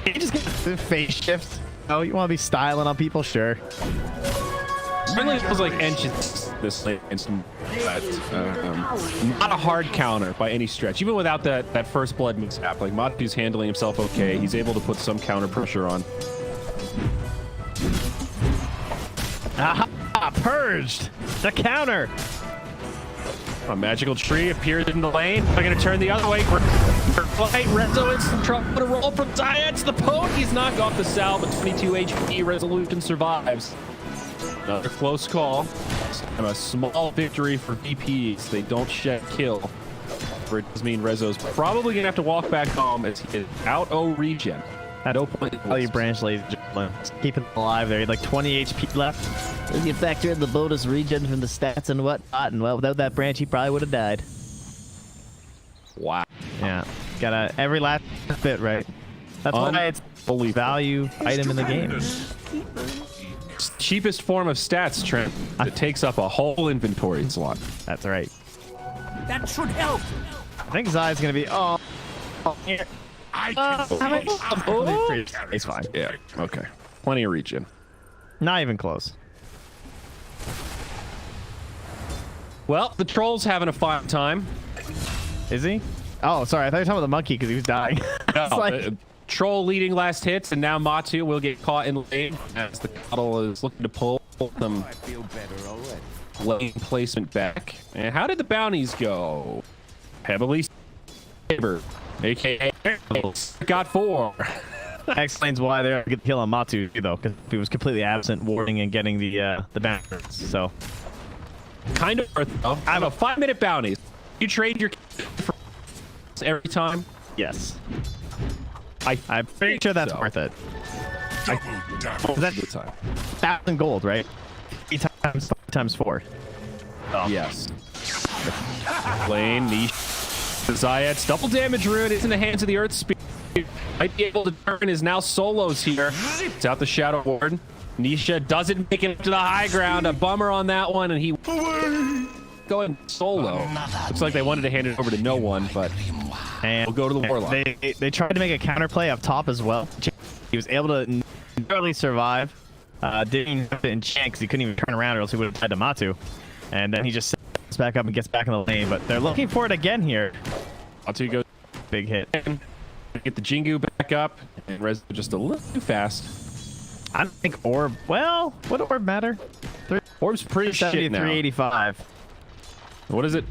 You just get the face shift. Oh, you want to be styling on people? Sure. Certainly feels like Ench this late and some not a hard counter by any stretch. Even without that first blood mishap, like Matu's handling himself okay. He's able to put some counter pressure on. Aha! Purged! The counter! A magical tree appears in the lane. I'm going to turn the other way. Renzo is in trouble to roll from CIS. The poke, he's knocked off the sal, but 22 HP. Resolution survives. Another close call. And a small victory for VPs. They don't shed kill. It does mean Rezo's probably going to have to walk back home as he is out O regen. No point. Oh, you branch, ladies and gentlemen. Keep it alive there. You had like 20 HP left. When you factor in the bonus regen from the stats and whatnot, and well, without that branch, he probably would have died. Wow. Yeah. Gotta every last bit, right? That's why it's fully value item in the game. Cheapest form of stats, Trent. It takes up a whole inventory slot. That's right. That should help. I think Zai's gonna be. Oh, here. It's fine. Yeah. Okay. Plenty of regen. Not even close. Well, the troll's having a fun time. Is he? Oh, sorry. I thought you were talking about the monkey because he was dying. No, like... Troll leading last hits, and now Matu will get caught in lane as the Cuddle is looking to pull them lane placement back. And how did the bounties go? Heavily favored, aka got 4. That explains why they're going to kill on Matu, though, because he was completely absent, warding and getting the bounties. So, kind of worth though. I have a 5-minute bounty. You trade your for every time. Yes. I'm pretty sure that's worth it. That's the time. 1,000 gold, right? 3 times 4. Oh. Yes. Lane, niche. Zayat's double damage rune is in the hands of the Earth Spear. Might be able to turn his now solos here. It's out the Shadow Ward. Nisha doesn't make it up to the high ground. A bummer on that one, and he going solo. Looks like they wanted to hand it over to no one, but and we'll go to the Warlock. They tried to make a counterplay up top as well. He was able to barely survive. Didn't have to enchant because he couldn't even turn around or else he would have died to Matu. And then he just sets back up and gets back in the lane. But they're looking for it again here. Matu goes big hit. Get the Jingu back up, and Rez just a little too fast. I don't think Orb. Well, would Orb matter? Orb's pretty shit now. 385. What is it?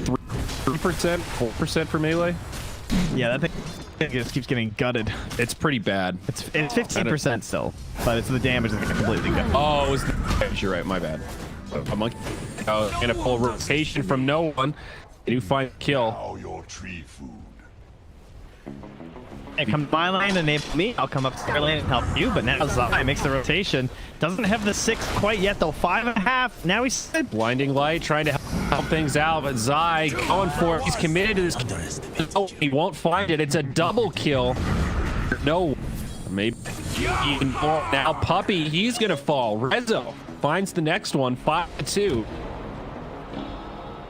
3%, 4% for melee? Yeah, that thing just keeps getting gutted. It's pretty bad. It's 15% still, but it's the damage that's completely gutted. Oh, it was the damage. You're right. My bad. A monkey and a full rotation from no one. They do find kill. Now your tree food. Hey, come to my lane and enable me. I'll come up to your lane and help you. But now Zai makes the rotation. Doesn't have the 6 quite yet, though. 5.5. Now he's blinding light, trying to help things out. But Zai going for it. He's committed to this. Oh, he won't find it. It's a double kill. No. Maybe even more. Now Puppy, he's going to fall. Rezo finds the next one. 5-2.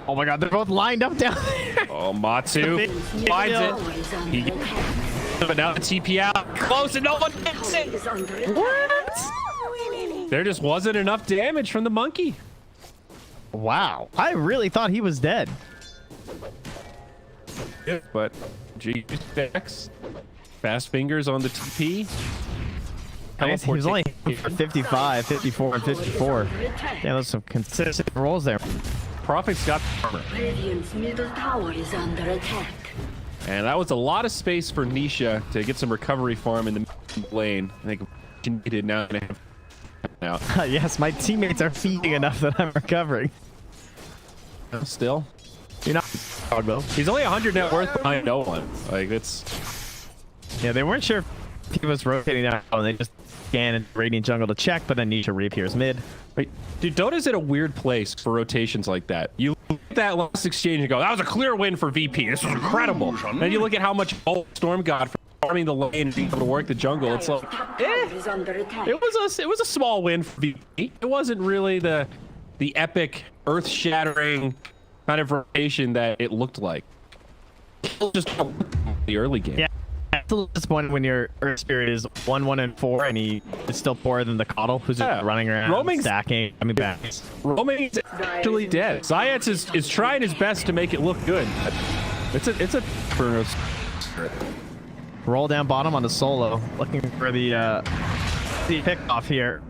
Oh my god, they're both lined up down there. Oh, Matu finds it. But now the TP out. Close and no one gets it. What? There just wasn't enough damage from the monkey. Wow. I really thought he was dead. Yeah, but G stacks. Fast fingers on the TP. He was only for 55, 54, and 54. Yeah, there's some consistent rolls there. Prophet's got armor. Radiant's middle tower is under attack. And that was a lot of space for Nisha to get some recovery farm in the lane. I think she needed now. Yes, my teammates are feeding enough that I'm recovering. Still, you're not dog though. He's only 100 net worth behind no one. Like it's. Yeah, they weren't sure if he was rotating down, and they just scanned Radiant Jungle to check, but then Nisha reappears mid. Right. Dude, Dota's in a weird place for rotations like that. You look at that last exchange and go, that was a clear win for VP. This was incredible. Then you look at how much Storm got for farming the lane and being able to work the jungle. It's like, it was a small win for VP. It wasn't really the epic, earth-shattering kind of rotation that it looked like. Just the early game. Yeah, a little disappointing when your Earth Spirit is 1, 1, and 4, and he is still poorer than the Coddle, who's just running around, stacking. I mean, back. Roaming's actually dead. CIS is trying his best to make it look good. It's a Bruno. Roll down bottom on the solo, looking for the pick off here.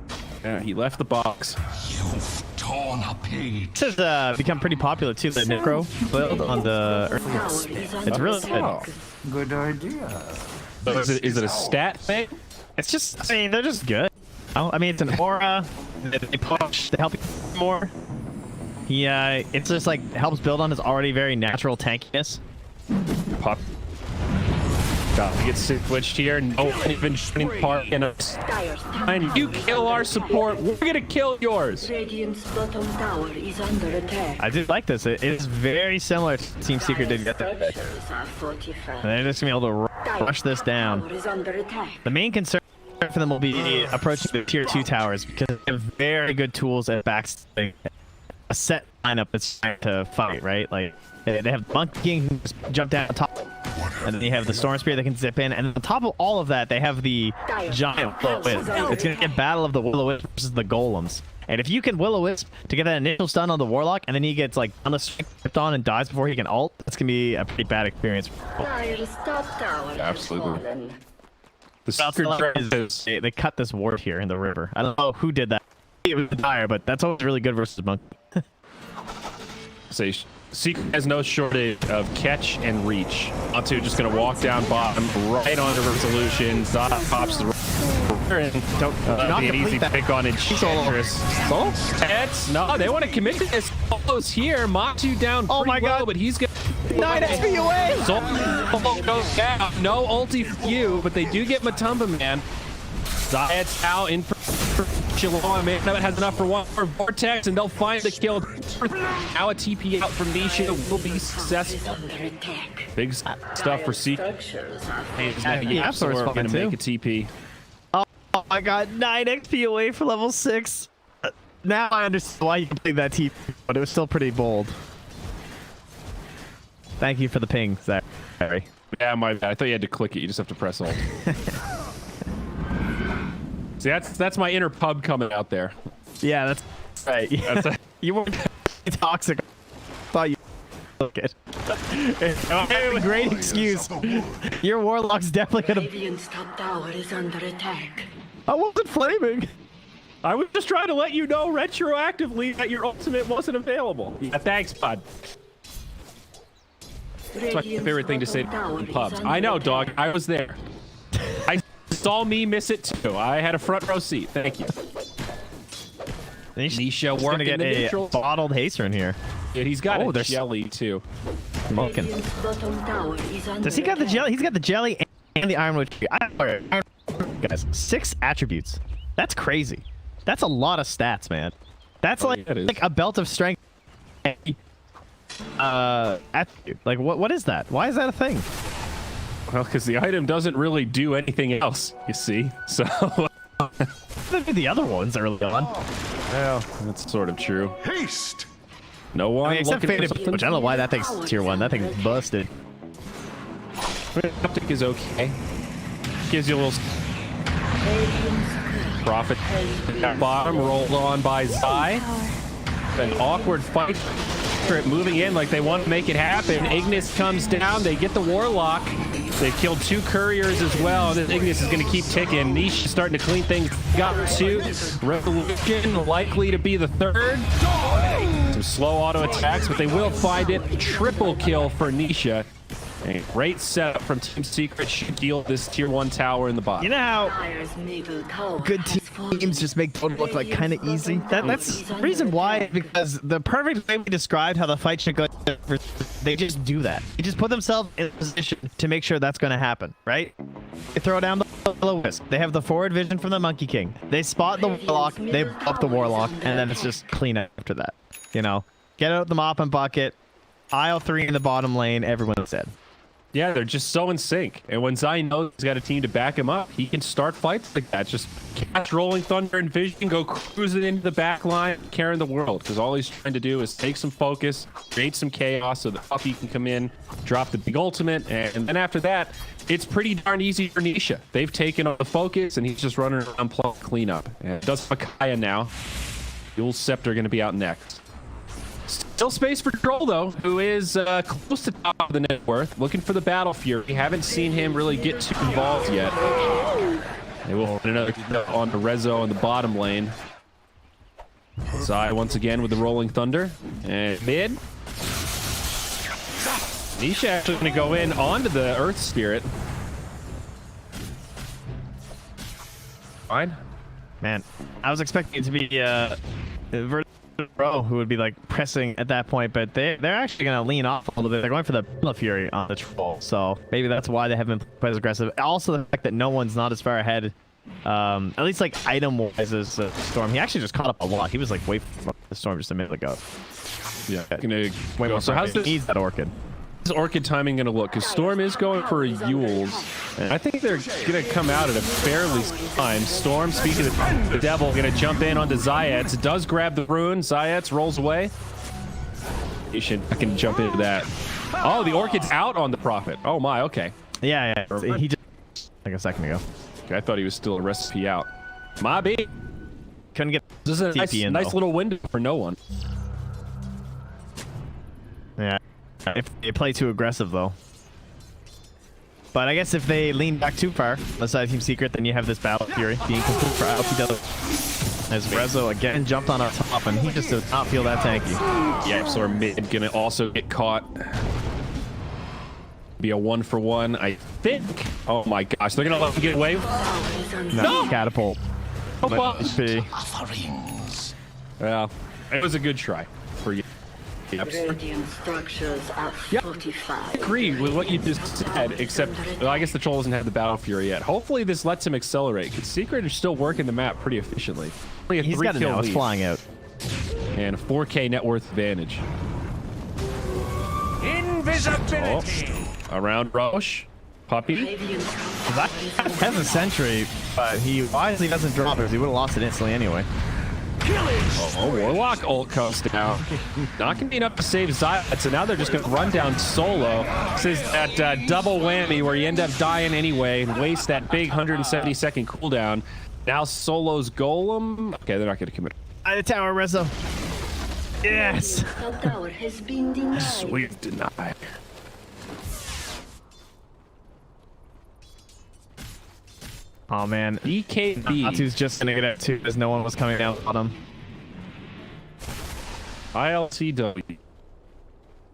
Yeah, he left the box. This has become pretty popular too. The Necro build on the Earth. It's really good. Good idea. So is it a stat thing? It's just, I mean, they're just good. Oh, I mean, it's an aura. They push to help you more. It's just like helps build on his already very natural tankiness. Pop. We get switched here. No one even shooting part in us. And you kill our support, we're gonna kill yours. Radiant's bottom tower is under attack. I do like this. It is very similar to Team Secret did get there. And they're just gonna be able to rush this down. The main concern for them will be approaching the tier 2 towers because they have very good tools at backstabbing a set lineup that's trying to fight, right? Like they have Monkey King who can just jump down on top, and then you have the Storm Spear that can zip in, and on top of all of that, they have the giant Will-O-Wisp. It's gonna be a battle of the Will-O-Wisp versus the Golems. And if you can Will-O-Wisp to get that initial stun on the Warlock, and then he gets like on the stripped on and dies before he can ult, that's gonna be a pretty bad experience. Absolutely. The secret they cut this ward here in the river. I don't know who did that. It was dire, but that's always really good versus Monk. Say Secret has no shortage of catch and reach. Onto just gonna walk down bottom, right onto Resolution. Zod pops the and don't be an easy pick on Enchantress. No, they want to commit to this. Solo's here. Matu down. Oh my god! But he's gonna 9 XP away. Solo goes down. No ulti for you, but they do get Matumba Man. Zod's out in. Chilon has enough for one more Vortex, and they'll find the kill. Now a TP out from Nisha will be successful. Big stuff for Secret. Yeah, going to make a TP. Oh my god, 9 XP away for level 6. Now I understand why you completed that TP, but it was still pretty bold. Thank you for the ping, Zachary. Yeah, my bad. I thought you had to click it. You just have to press ult. See, that's my inner pub coming out there. Yeah, that's right. Yeah. You weren't toxic. Thought you look it. A great excuse. Your Warlock's definitely gonna. Radiant's top tower is under attack. I wasn't flaming. I was just trying to let you know retroactively that your ultimate wasn't available. Yeah, thanks, bud. That's my favorite thing to say in pubs. I know, dog. I was there. I saw me miss it too. I had a front row seat. Thank you. Nisha working get the a neutrals. Bottled Haster in here. Yeah, he's got a jelly too. Does he got the jelly? He's got the jelly and the Ironwood tree. Guys, 6 attributes. That's crazy. That's a lot of stats, man. That's like a belt of strength. Attribute. Like what is that? Why is that a thing? Well, because the item doesn't really do anything else, you see. So the other ones early on. Well, that's sort of true. Haste. No one. I mean, except Faded, which I don't know why that thing's tier 1. That thing's busted. Optic is okay. Gives you a little profit. Bottom rolled on by Zai. An awkward fight. Moving in like they want to make it happen. Ignis comes down. They get the Warlock. They've killed 2 couriers as well. This Ignis is going to keep ticking. Niche is starting to clean things. Got 2. Revolution likely to be the 3rd. Some slow auto attacks, but they will find it. Triple kill for Nisha. A great setup from Team Secret. Should deal this tier 1 tower in the bottom. You know how good teams just make Dota look like kind of easy? That's the reason why, because the perfect way we described how the fight should go, they just do that. They just put themselves in a position to make sure that's going to happen, right? They throw down the Will-O-Wisp. They have the forward vision from the Monkey King. They spot the Warlock, they up the Warlock, and then it's just clean after that. You know, get out the mop and bucket, aisle 3 in the bottom lane, everyone's dead. Yeah, they're just so in sync. And when Zion knows he's got a team to back him up, he can start fights like that. Just catch Rolling Thunder and Vision, go cruising into the back line, carrying the world. Because all he's trying to do is take some focus, create some chaos so that Puppy can come in, drop the big ultimate. And then after that, it's pretty darn easy for Nisha. They've taken on the focus, and he's just running around playing cleanup. And it does Makaya now. Dual Scepter going to be out next. Still space for Troll, though, who is close to top of the net worth, looking for the Battle Fury. We haven't seen him really get too involved yet. They will find another on to Rezo in the bottom lane. Zai once again with the Rolling Thunder. And mid. Nisha actually going to go in onto the Earth Spirit. Fine. Man, I was expecting it to be Bro, who would be like pressing at that point, but they're actually gonna lean off a little bit. They're going for the Battle Fury on the Troll, so maybe that's why they haven't been quite as aggressive. Also, the fact that no one's not as far ahead, at least like item wise, as Storm. He actually just caught up a lot. He was like way from the Storm just a minute ago. Yeah, gonna way more. So how's this? Needs that Orchid. How's Orchid timing gonna look? Because Storm is going for a Yules. I think they're gonna come out at a fairly time. Storm, speaking of the devil, gonna jump in onto Zayats. Does grab the rune. Zayats rolls away. I can jump into that. Oh, the Orchid's out on the Prophet. Oh my, okay. Yeah. He just like a second ago. Okay, I thought he was still a recipe out. My B. Couldn't get This is a TP nice little window for no one. Yeah. If they play too aggressive, though. But I guess if they lean back too far, let's say Team Secret, then you have this Battle Fury being complete for LPW. As Rezo again jumped on our top, and he just does not feel that tanky. Yeah, so our mid gonna also get caught. Be a 1-for-1, I think. Oh my gosh, they're gonna let him get away. No, catapult. Oh, well. Well, it was a good try for you. Radiant structures are fortified. I agree with what you just said, except well, I guess the Troll doesn't have the Battle Fury yet. Hopefully this lets him accelerate, because Secret is still working the map pretty efficiently. Only a He's got it now. It's flying out. And a 4K net worth advantage. Invisibility. Oh, around Roche. Puppy. That has a sentry, but he wisely doesn't drop it, he would have lost it instantly anyway. Oh, Warlock ult comes down. Not going to be enough to save Zayat, so now they're just going to run down Solo. This is that double whammy where you end up dying anyway and waste that big 170-second cooldown. Now Solo's Golem. Okay, they're not going to commit. The tower, Rezo. Yes! The tower has been denied. Sweet deny. Oh man, EKB. Atu's just gonna get it too, as no one was coming down on him. ILCW.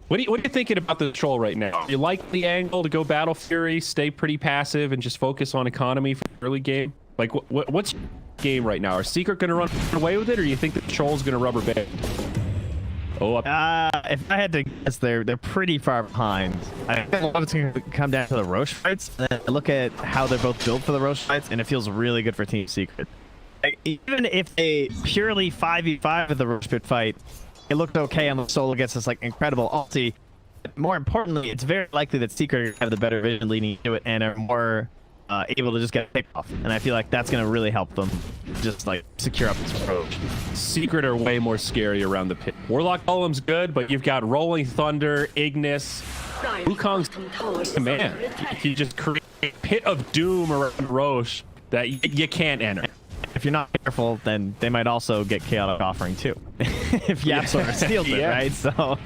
What are you thinking about the Troll right now? You like the angle to go Battle Fury, stay pretty passive, and just focus on economy for the early game? Like, what's your game right now? Are Secret gonna run away with it, or you think the Troll's gonna rubber band? Oh, if I had to guess, they're pretty far behind. I think a lot of it's going to come down to the Roche fights. And then I look at how they're both built for the Roche fights, and it feels really good for Team Secret. Like, even if they purely 5v5 with the Roche pit fight, it looked okay on the Solo gets this like incredible ulti. But more importantly, it's very likely that Secret have the better vision leading into it and are more able to just get a pick off, and I feel like that's going to really help them just like secure up this approach. Secret are way more scary around the pit. Warlock Golem's good, but you've got Rolling Thunder, Ignis, Wukong's command. You just create a pit of doom around Roche that you can't enter. If you're not careful, then they might also get Chaotic Offering too. If Yapsor steals it, right? So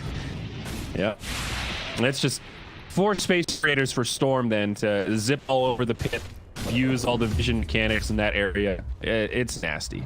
yeah, it's just 4 space creators for Storm then to zip all over the pit, use all the vision mechanics in that area. It's nasty.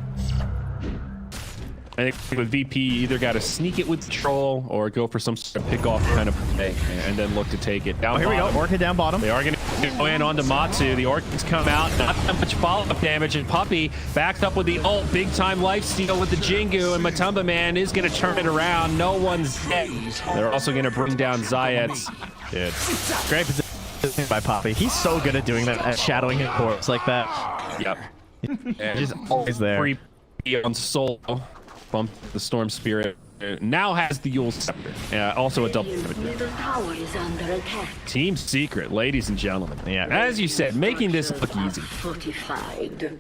I think with VP, you either got to sneak it with the Troll or go for some sort of pick-off kind of play and then look to take it. Down here we go. Orchid down bottom. They are going to go in onto Matsu. The Orchids come out. Not that much follow-up damage. And Puppy backed up with the ult. Big-time lifesteal with the Jingu. And Matumba Man is going to turn it around. No one's dead. They're also going to bring down Zayats. It's great position by Poppy. He's so good at doing that, at shadowing his corpse like that. Yep. He's just always there. Free on Soul. Bump the Storm Spirit. now has the Yule Scepter. Also a double. Radiant's middle tower is under attack. Team Secret, ladies and gentlemen. Yeah, as you said, making this look easy. Fortified.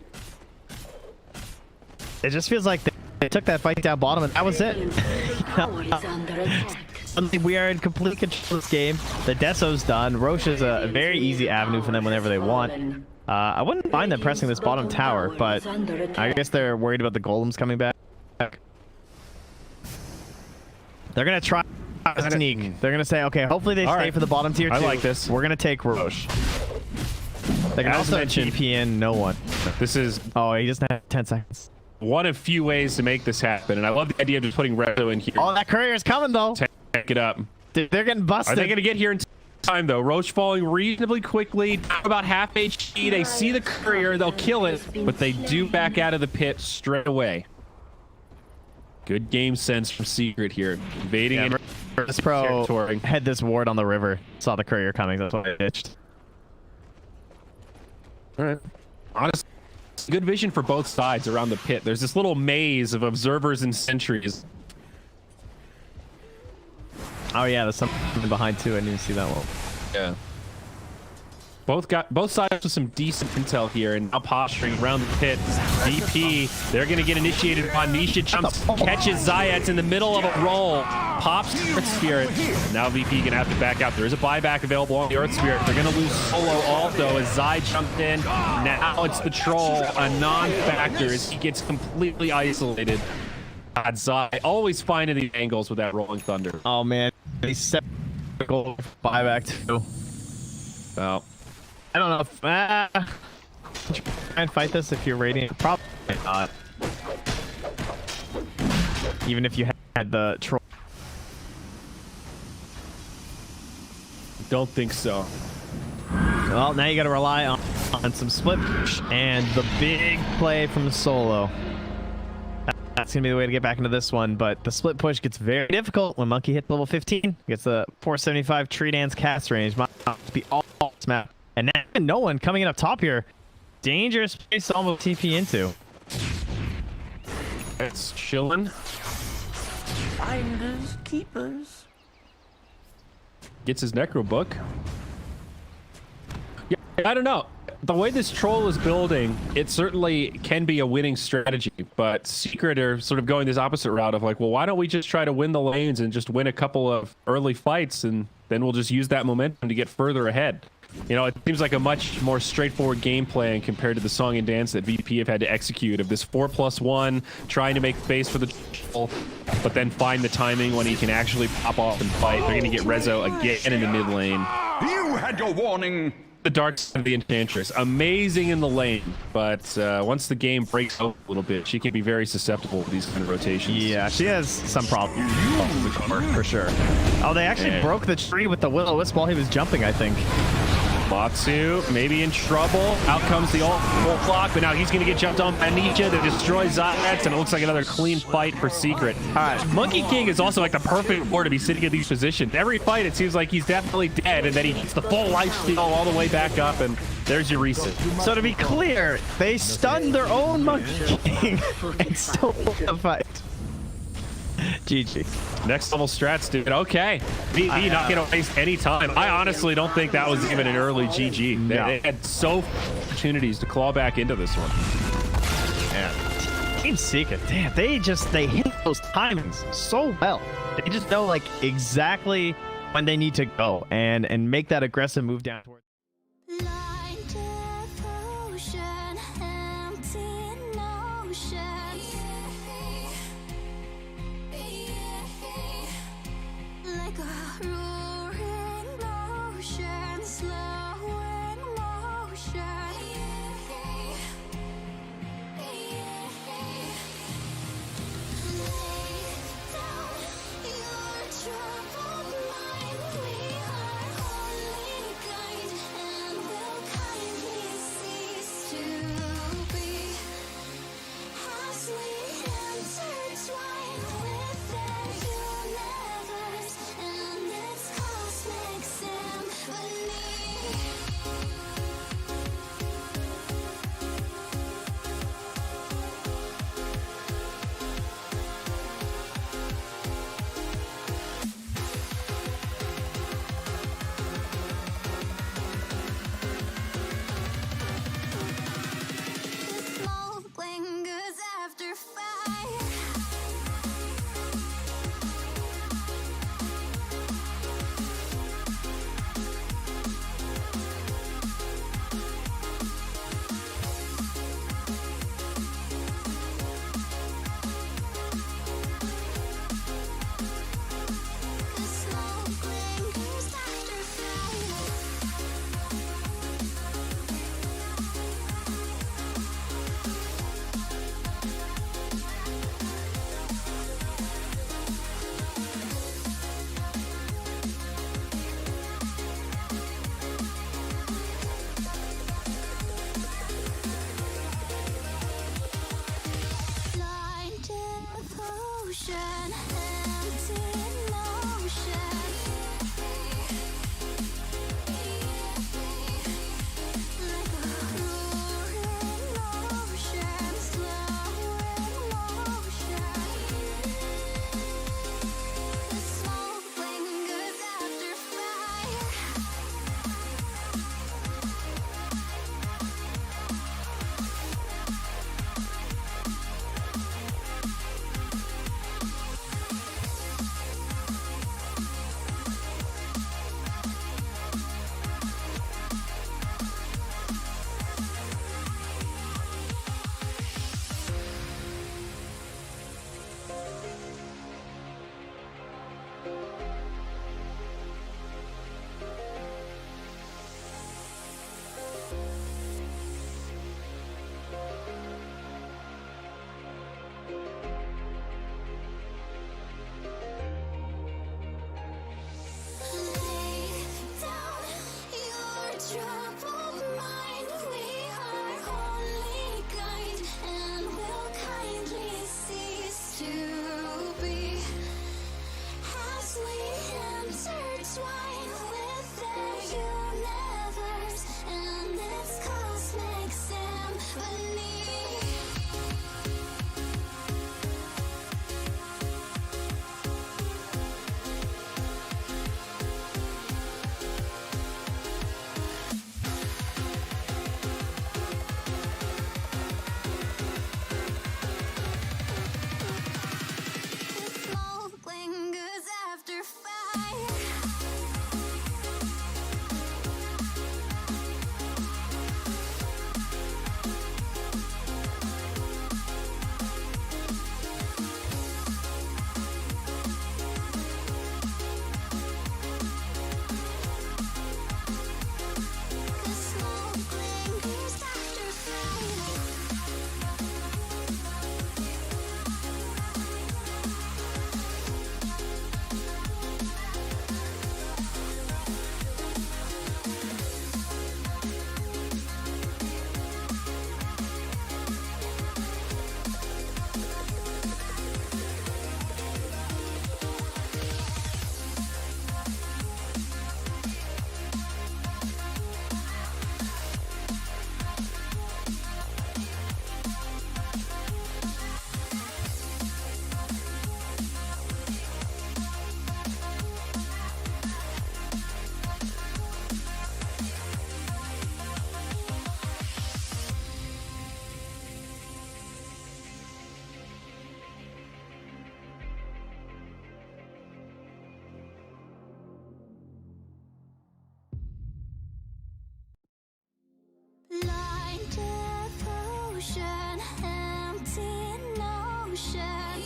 It just feels like they took that fight down bottom and that was it. Radiant's middle tower is under attack. Suddenly we are in complete control of this game. The Deso's done. Roche is a very easy avenue for them whenever they want. I wouldn't mind them pressing this bottom tower, but I guess they're worried about the golems coming back. They're gonna try to sneak. They're gonna say, okay, hopefully they stay for the bottom tier 2. I like this. We're gonna take Roche. They can also TP in no one. This is Oh, he doesn't have 10 seconds. one of few ways to make this happen, and I love the idea of just putting Rezo in here. Oh, that courier's coming though. Take it up. Dude, they're getting busted. Are they gonna get here in time though? Roche falling reasonably quickly, about half HP. They see the courier, they'll kill it, but they do back out of the pit straight away. Good game sense from Secret here, invading in This pro territory. had this ward on the river. Saw the courier coming. That's why I ditched. All right. Honestly, good vision for both sides around the pit. There's this little maze of observers and sentries. Oh yeah, there's something behind too. I didn't even see that one. Yeah. Both sides with some decent intel here, and now posturing around the pit. VP, they're gonna get initiated upon. Nisha jumps, catches Zayats in the middle of a roll, pops Earth Spirit. Now VP gonna have to back out. There is a buyback available on the Earth Spirit. They're gonna lose solo also as Zai jumped in. Now it's the troll, a non-factor as he gets completely isolated. God, Zai always finding the angles with that rolling thunder. Oh man, they set goal buyback too. Well, I don't know if try and fight this if you're radiant. Probably not. Even if you had the troll. don't think so. Well, now you got to rely on some split push and the big play from the solo. That's going to be the way to get back into this one, but the split push gets very difficult when Monkey hits level 15. Gets the 475 tree dance cast range. Might be all this map. And now no one coming in up top here. Dangerous place to almost TP into. It's chilling. Finders, keepers. Gets his Necro book. Yeah, I don't know. The way this troll is building, it certainly can be a winning strategy, but Secret are sort of going this opposite route of like, well, why don't we just try to win the lanes and just win a couple of early fights, and then we'll just use that momentum to get further ahead. You know, it seems like a much more straightforward game plan compared to the song and dance that VP have had to execute of this 4+1, trying to make space for the troll, but then find the timing when he can actually pop off and fight. They're going to get Rezo again in the mid lane. You had your warning. The dark side of the Enchantress, amazing in the lane, but once the game breaks out a little bit, she can be very susceptible to these kind of rotations. Yeah, she has some problems with cover, for sure. Oh, they actually broke the tree with the Will-O-Wisp while he was jumping, I think. Matsu maybe in trouble. Out comes the ult clock, but now he's going to get jumped on by Nietzsche that destroys Zayax, and it looks like another clean fight for Secret. All right, Monkey King is also like the perfect war to be sitting in these positions. Every fight, it seems like he's definitely dead, and then he gets the full life steal all the way back up, and there's your reset. So to be clear, they stunned their own Monkey King and still won the fight. GG. Next level strats, dude. Okay. VP not going to waste any time. I honestly don't think that was even an early GG. They had so few opportunities to claw back into this one. Yeah. Team Secret, damn, they hit those timings so well. They just know like exactly when they need to go and make that aggressive move down towards. devotion, empty notion.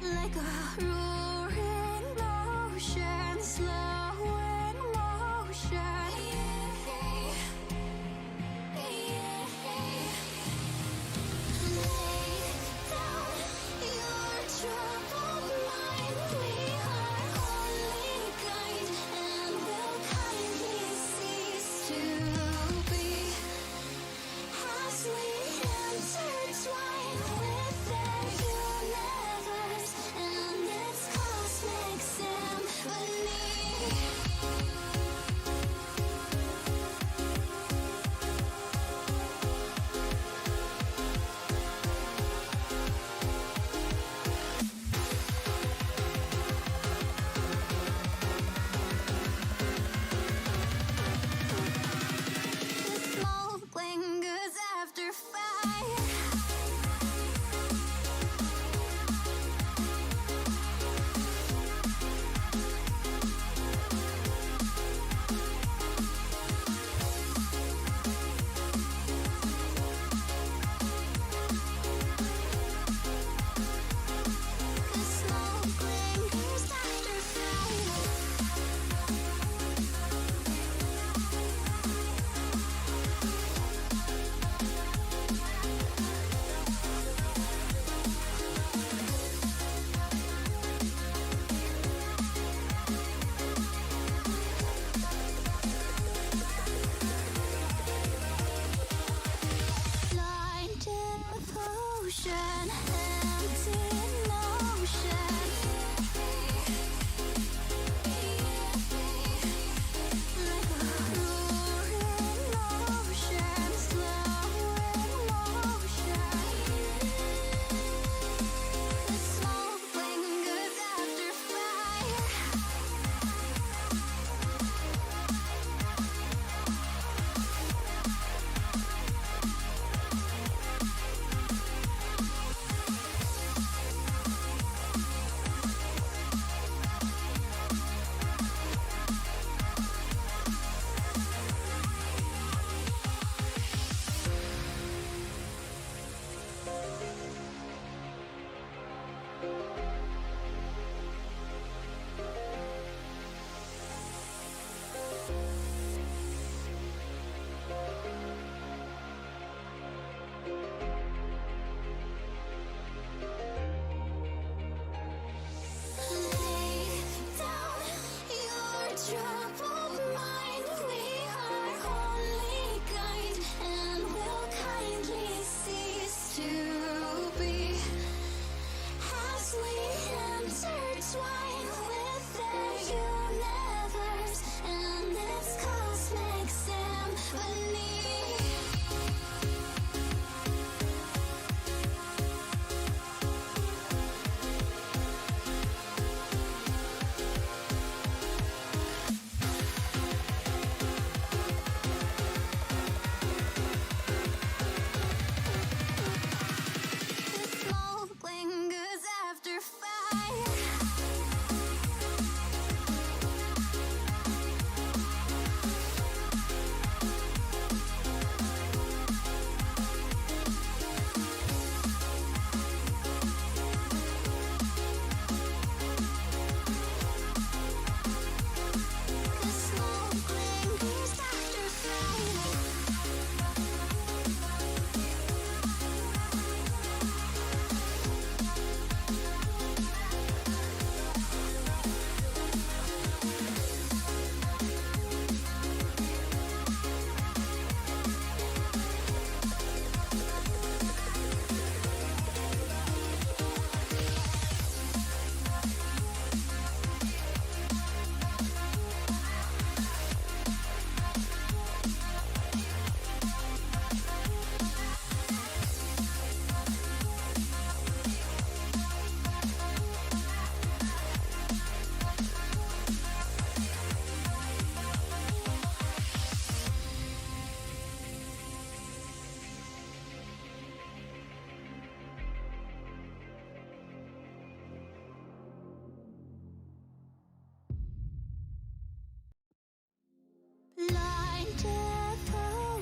Like a roaring ocean, slow in motion. Lay down your troubled mind. We are only kind and will kindly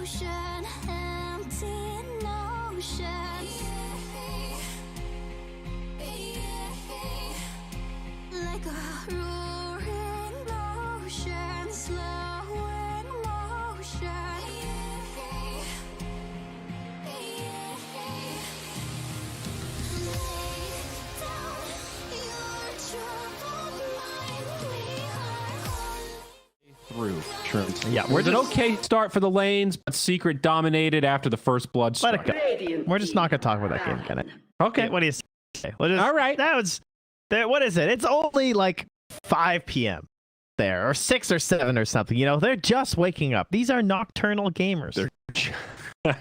ocean, empty notion. Like a roaring ocean, slow in motion. Lay down your troubled mind. We are only Through. Sure. Yeah, We're an okay start for the lanes, but Secret dominated after the first blood Let it strike. go. Radiant We're just not gonna talk about that game, Kenneth. Okay. What do you say? We'll just, All right. That was. What is it? It's only like 5 p.m. there, or 6 or 7 or something. You know, they're just waking up. These are nocturnal gamers.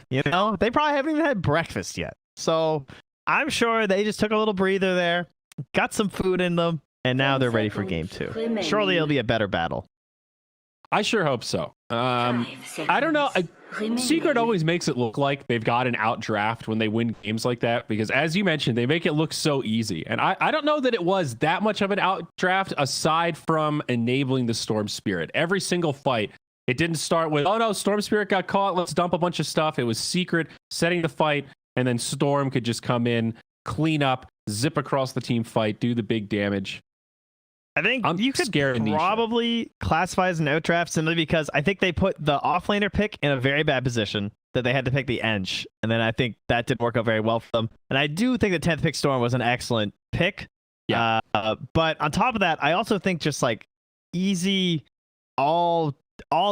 You know, they probably haven't even had breakfast yet. So I'm sure they just took a little breather there, got some food in them, and now they're ready for game 2. Surely it'll be a better battle. I sure hope so. 5 I don't know. seconds remaining. Secret always makes it look like they've got an outdraft when they win games like that, because as you mentioned, they make it look so easy. And I don't know that it was that much of an outdraft aside from enabling the Storm Spirit. Every single fight, it didn't start with, oh no, Storm Spirit got caught, let's dump a bunch of stuff. It was Secret setting the fight, and then Storm could just come in, clean up, zip across the team fight, do the big damage. I think I'm you could scared of Nisha. probably classify as an outdraft simply because I think they put the offlaner pick in a very bad position that they had to pick the Ench, and then I think that didn't work out very well for them. And I do think the 10th pick Storm was an excellent pick. Yeah. But on top of that, I also think just like easy all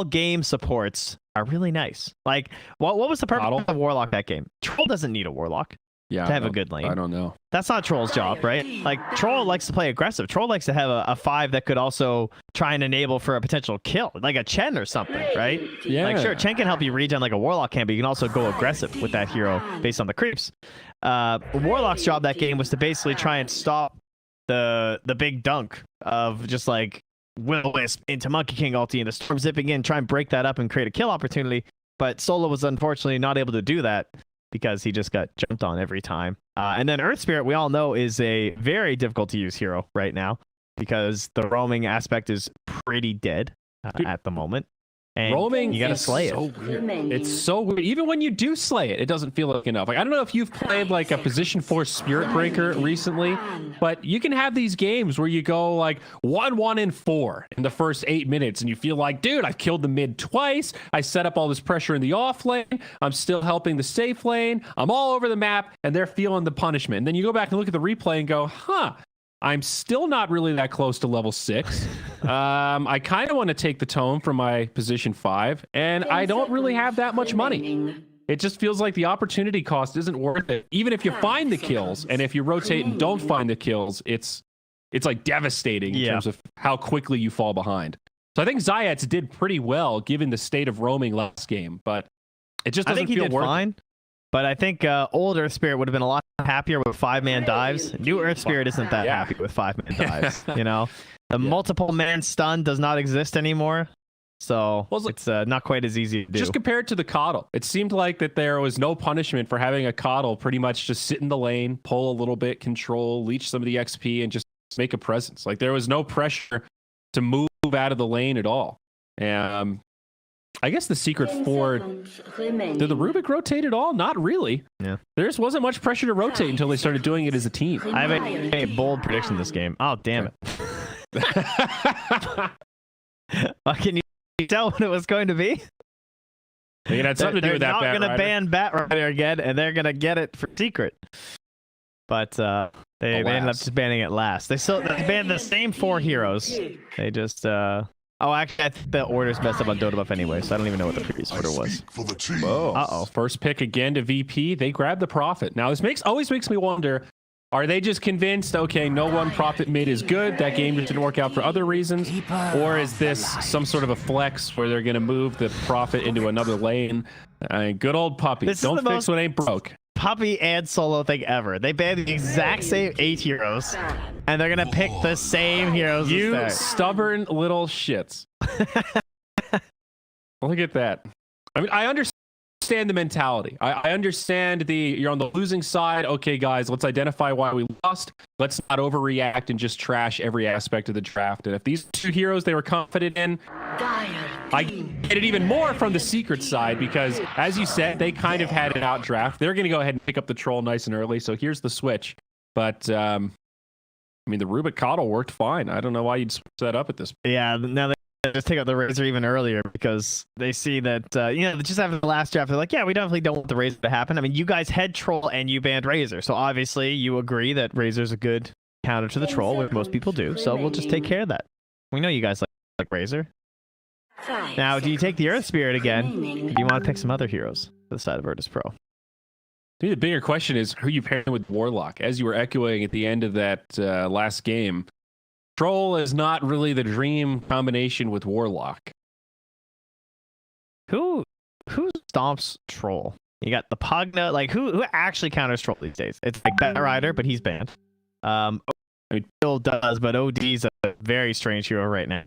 game supports are really nice. Like what was the purpose Bottle? of Warlock that game? Troll doesn't need a Warlock Yeah, to have I a don't- good lane. I don't know. That's not Troll's job, right? Like, Troll likes to play aggressive. Troll likes to have a 5 that could also try and enable for a potential kill, like a Chen or something, right? Yeah. Like, sure, Chen can help you regen like a Warlock can, but you can also go aggressive with that hero based on the creeps. Warlock's job that game was to basically try and stop the big dunk of just like Will-O-Wisp into Monkey King ulti and the Storm zipping in, try and break that up and create a kill opportunity. But Solo was unfortunately not able to do that because he just got jumped on every time. And then Earth Spirit, we all know, is a very difficult to use hero right now because the roaming aspect is pretty dead at the moment. And Roaming, you gotta is slay so it. weird. It's so weird. Even when you do slay it, it doesn't feel like enough. Like, I don't know if you've played like a position 4 Spirit Breaker recently, but you can have these games where you go like 1-1-4 in the first 8 minutes, and you feel like, dude, I've killed the mid twice. I set up all this pressure in the off lane. I'm still helping the safe lane. I'm all over the map, and they're feeling the punishment. And then you go back and look at the replay and go, huh. I'm still not really that close to level 6. I kind of want to take the tome from my position 5, and I don't really have that much money. It just feels like the opportunity cost isn't worth it. Even if you find the kills, and if you rotate and don't find the kills, it's like devastating in terms of how quickly you fall behind. So I think Zayats did pretty well given the state of roaming last game, but it just I doesn't think he feel did worth fine. But I think old Earth Spirit would have been a lot happier with 5-man dives. New Earth Spirit isn't that happy with 5-man dives. You know, the multiple man stun does not exist anymore, so it's not quite as easy to do. Just compared to the coddle, it seemed like that there was no punishment for having a coddle pretty much just sit in the lane, pull a little bit, control, leech some of the XP, and just make a presence. Like there was no pressure to move out of the lane at all. I guess the Secret Ford, did the Rubik rotate at all? Not really. Yeah. There just wasn't much pressure to rotate until they started doing it as a team. I have a bold prediction this game. Oh, damn it. Can you tell what it was going to be? It had something to do with that. They're not going to Batrider. ban Batrider again, and they're going to get it for Secret. But they ended up just banning it last. They banned the same 4 heroes. They just... Oh, actually, I think the order's messed up on Dota buff anyway, so I don't even know what the previous order was. Whoa. Uh-oh. First pick again to VP. They grabbed the Prophet. Now, this always makes me wonder, are they just convinced, okay, no one Prophet mid is good, that game didn't work out for other reasons? Or is this some sort of a flex where they're going to move the Prophet into another lane? Good old Puppy. Don't fix what ain't broke. Puppy and solo thing ever. They banned the exact same 8 heroes, and they're gonna pick the same heroes. You stubborn little shits. Look at that. I mean, I understand the mentality. I understand you're on the losing side. Okay, guys, let's identify why we lost. Let's not overreact and just trash every aspect of the draft. And if these 2 heroes they were confident in, Dire I get it even more from the secret side because, as you said, they kind of had an outdraft. They're going to go ahead and pick up the troll nice and early. So here's the switch. But I mean, the Rubik Coddle worked fine. I don't know why you'd switch that up at this point. Yeah, now they just take out the Razor even earlier because they see that, just after the last draft, they're like, yeah, we definitely don't want the Razor to happen. I mean, you guys had Troll and you banned Razor. So obviously you agree that Razor's a good counter to the Troll, which most people do. So we'll just take care of that. We know you guys like Razor. Now, do you take the Earth Spirit again? Or do you want to pick some other heroes for the side of Virtus Pro? I think the bigger question is who you pairing with Warlock. As you were echoing at the end of that last game, Troll is not really the dream combination with Warlock. Who stomps Troll? You got the Pugna. Like who actually counters Troll these days? It's like Bat Rider, but he's banned. I mean, still does, but OD's a very strange hero right now.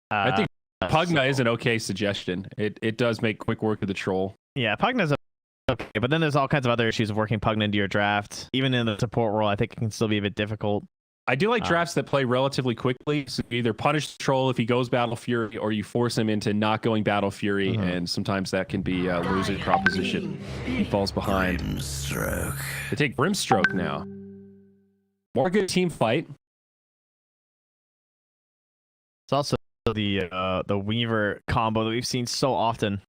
I think Pugna is an okay suggestion. It does make quick work of the Troll. Yeah, Pugna's okay, but then there's all kinds of other issues of working Pugna into your draft. Even in the support role, I think it can still be a bit difficult. I do like drafts that play relatively quickly. So you either punish the Troll if he goes Battle Fury, or you force him into not going Battle Fury, and sometimes that can be a losing proposition. He falls behind. Grimstroke. They take Grimstroke now. More good team fight. It's also the Weaver combo that we've seen so often.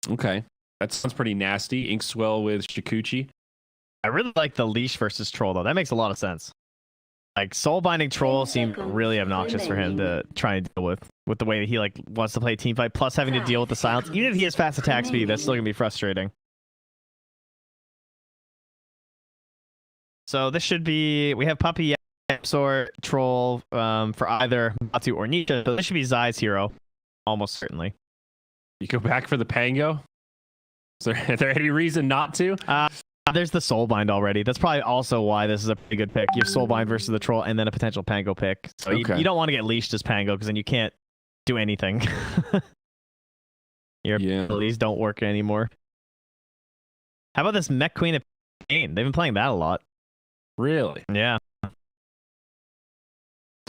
Okay. That sounds pretty nasty. Inkswell with Shikuchi. I really like the Leash versus Troll, though. That makes a lot of sense. Like, Soul Binding Troll seemed really obnoxious for him to try and deal with the way that he wants to play team fight, plus having to deal with the silence. Even if he has fast attack speed, that's still going to be frustrating. So this should be... We have Puppy, Absor, Troll for either Matu or Nisha. So this should be Zai's hero, almost certainly. You go back for the Pango? Is there any reason not to? There's the Soulbind already. That's probably also why this is a pretty good pick. You have Soulbind versus the Troll and then a potential Pango pick. So you don't want to get leashed as Pango because then you can't do anything. Your abilities don't work anymore. How about this Mech Queen of Pain? They've been playing that a lot. Really? Yeah. It's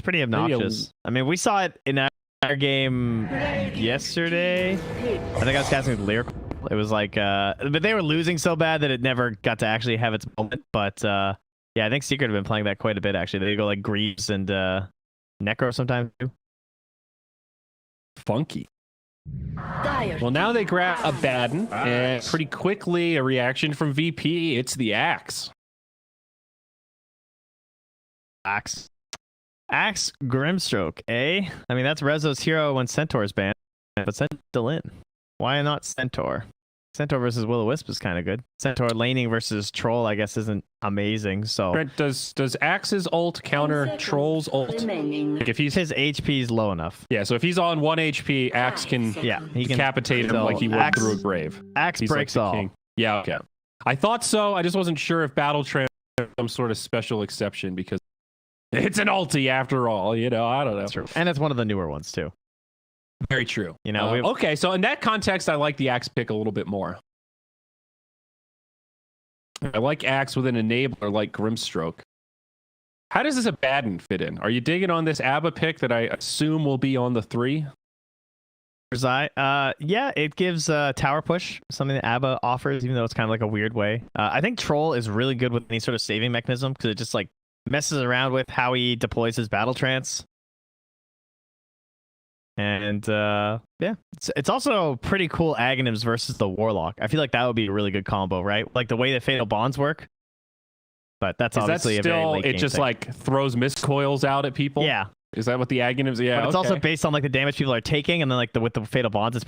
pretty obnoxious. I mean, we saw it in our game yesterday. I think I was casting with Lyrical. It was like, but they were losing so bad that it never got to actually have its moment. But yeah, I think Secret have been playing that quite a bit, actually. They go like Greaves and Necro sometimes too. Funky. Well, now they grab a Baden, and pretty quickly a reaction from VP. It's the Axe. Axe Grimstroke, eh? I mean, that's Rezo's hero when Centaur's banned, but Centaur's still in. Why not Centaur? Centaur versus Will-O-Wisp is kind of good. Centaur laning versus Troll, I guess, isn't amazing. So Brent, does Axe's ult counter Troll's ult? Like if his HP is low enough. Yeah, so if he's on 1 HP, Axe can he can decapitate him like he would through a grave. Axe breaks like all. King. Yeah, okay. I thought so. I just wasn't sure if Battle Trans some sort of special exception because it's an ulti after all. I don't know. That's true. And it's one of the newer ones too. Very true. Okay, so in that context, I like the Axe pick a little bit more. I like Axe with an enabler like Grimstroke. How does this Abaddon fit in? Are you digging on this ABBA pick that I assume will be on the 3? Yeah, it gives tower push, something that ABBA offers, even though it's kind of like a weird way. I think Troll is really good with any sort of saving mechanism because it just like messes around with how he deploys his battle trance. And yeah, it's also pretty cool Aghanims versus the Warlock. I feel like that would be a really good combo, right? Like the way that Fatal Bonds work. But that's obviously a very late game just thing. Like throws mist coils out at people. Yeah. Is that what the Aghanims? Yeah. But it's also based on like the damage people are taking, and then like with the Fatal Bonds, it's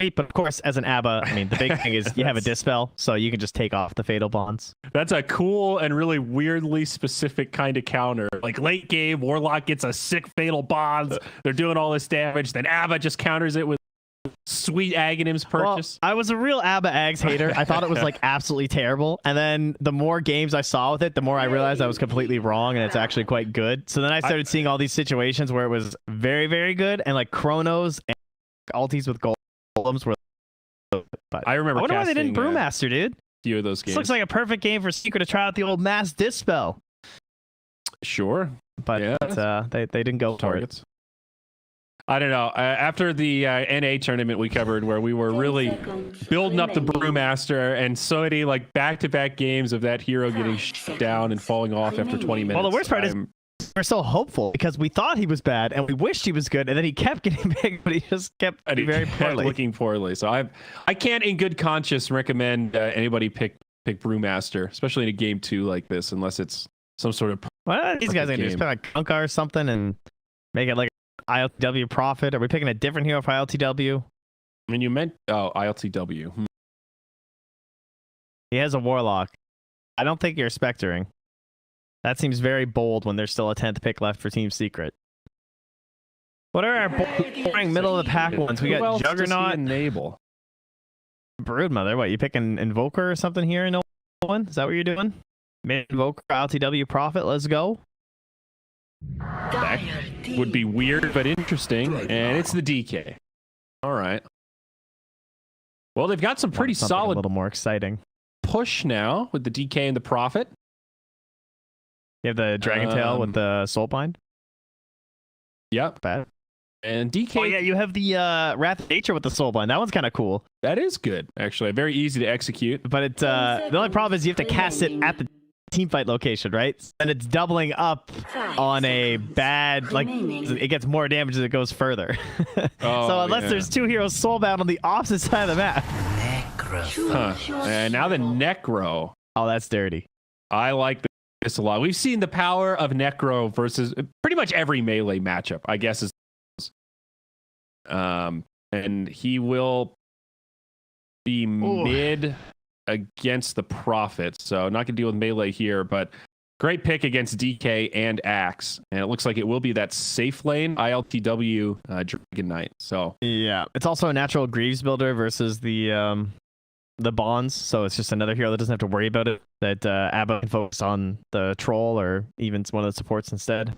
great. But of course, as an ABBA, I mean, the big thing is you have a dispel, so you can just take off the Fatal Bonds. That's a cool and really weirdly specific kind of counter. Like late game, Warlock gets a sick Fatal Bonds. They're doing all this damage. Then ABBA just counters it with sweet Aghanims purchase. Well, I was a real ABBA Ags hater. I thought it was like absolutely terrible. And then the more games I saw with it, the more I realized I was completely wrong and it's actually quite good. So then I started seeing all these situations where it was very, very good. And like Chronos and ultis with golems were. But I remember. I wonder why they didn't Brewmaster, dude. Few of those games. This looks like a perfect game for Secret to try out the old Mass Dispel. Sure. But yeah, they didn't go targets. I don't know. After the NA tournament we covered, where we were really building up the Brewmaster, and so many like back-to-back games of that hero getting shut down and falling off after 20 minutes. Well, the worst part is we're so hopeful because we thought he was bad and we wished he was good, and then he kept getting big, but he just kept very poorly. Looking poorly. So I can't, in good conscience, recommend anybody pick Brewmaster, especially in a game 2 like this, unless it's some sort of. What are these guys gonna do? Spend like Kunkka or something and make it like ILTW Prophet? Are we picking a different hero for ILTW? I mean, you meant ILTW. He has a Warlock. I don't think you're Spectering. That seems very bold when there's still a 10th pick left for Team Secret. What are our boring middle of the pack ones? We got Juggernaut, Enable, Broodmother. What, you picking Invoker or something here? No one? Is that what you're doing? Invoker, ILTW Prophet. Let's go. That would be weird but interesting, and it's the DK. All right. Well, they've got some pretty solid, a little more exciting push now with the DK and the Prophet. You have the Dragon Tail with the Soulbind. Yep. Bad. And DK. Oh yeah, you have the Wrath of Nature with the Soulbind. That one's kind of cool. That is good, actually. Very easy to execute. But it's the only problem is you have to cast it at the teamfight location, right? And it's doubling up on a bad, like, it gets more damage as it goes further. So unless there's 2 heroes soulbound on the opposite side of the map. Huh. And now the Necro. Oh, that's dirty. I like this a lot. We've seen the power of Necro versus pretty much every melee matchup, I guess. And he will be mid against the Prophet, so not gonna deal with melee here, but great pick against DK and Axe, and it looks like it will be that safe lane ILTW Dragon Knight. So yeah, it's also a natural Greaves builder versus the bonds, so it's just another hero that doesn't have to worry about it. That Abba can focus on the troll or even one of the supports instead.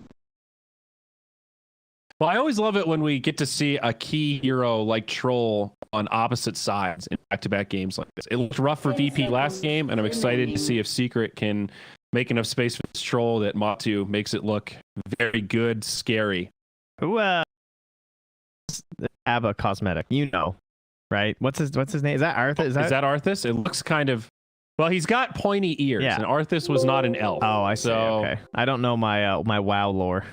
Well, I always love it when we get to see a key hero like Troll on opposite sides in back-to-back games like this. It looked rough for VP last game, and I'm excited to see if Secret can make enough space for this Troll that Matu makes it look very good, scary. Who Abba cosmetic, you know, right? What's his name? Is that Arthas? Is that Arthas? It looks kind of, well, he's got pointy ears, and Arthas was not an elf. Oh, I see. So, okay, I don't know my my WoW lore.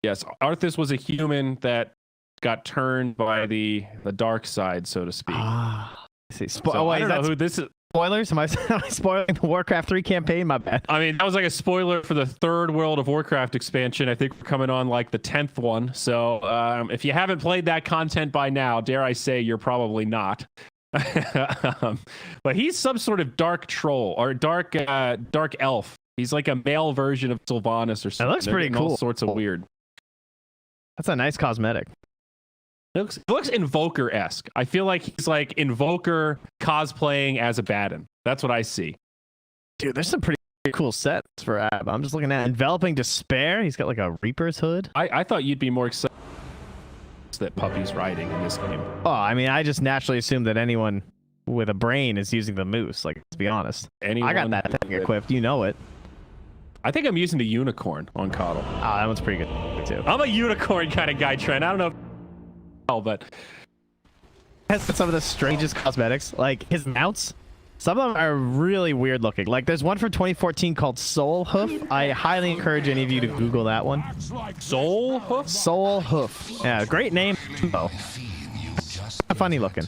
Yes, Arthas was a human that got turned by the dark side, so to speak. Ah, I see. I don't know who this is. Spoilers? Am I spoiling the Warcraft 3 campaign? My bad. I mean, that was like a spoiler for the 3rd World of Warcraft expansion. I think we're coming on like the 10th one. So if you haven't played that content by now, dare I say you're probably not. But he's some sort of dark troll or dark elf. He's like a male version of Sylvanas or something. That looks pretty cool. All sorts of weird. That's a nice cosmetic. It looks Invoker-esque. I feel like he's like Invoker cosplaying as a Baden. That's what I see. Dude, there's some pretty cool sets for Ab. I'm just looking at Enveloping Despair. He's got like a Reaper's hood. I thought you'd be more excited that Puppy's riding in this game. Oh, I mean, I just naturally assume that anyone with a brain is using the moose. Like, to be honest. I got that thing equipped. You know it. I think I'm using the unicorn on Coddle. Oh, that one's pretty good too. I'm a unicorn kind of guy, Trent. I don't know but has some of the strangest cosmetics. Like his mounts, some of them are really weird looking. Like there's one from 2014 called Soul Hoof. I highly encourage any of you to Google that one. Soul Hoof? Soul Hoof. Yeah, great name. Oh, funny looking.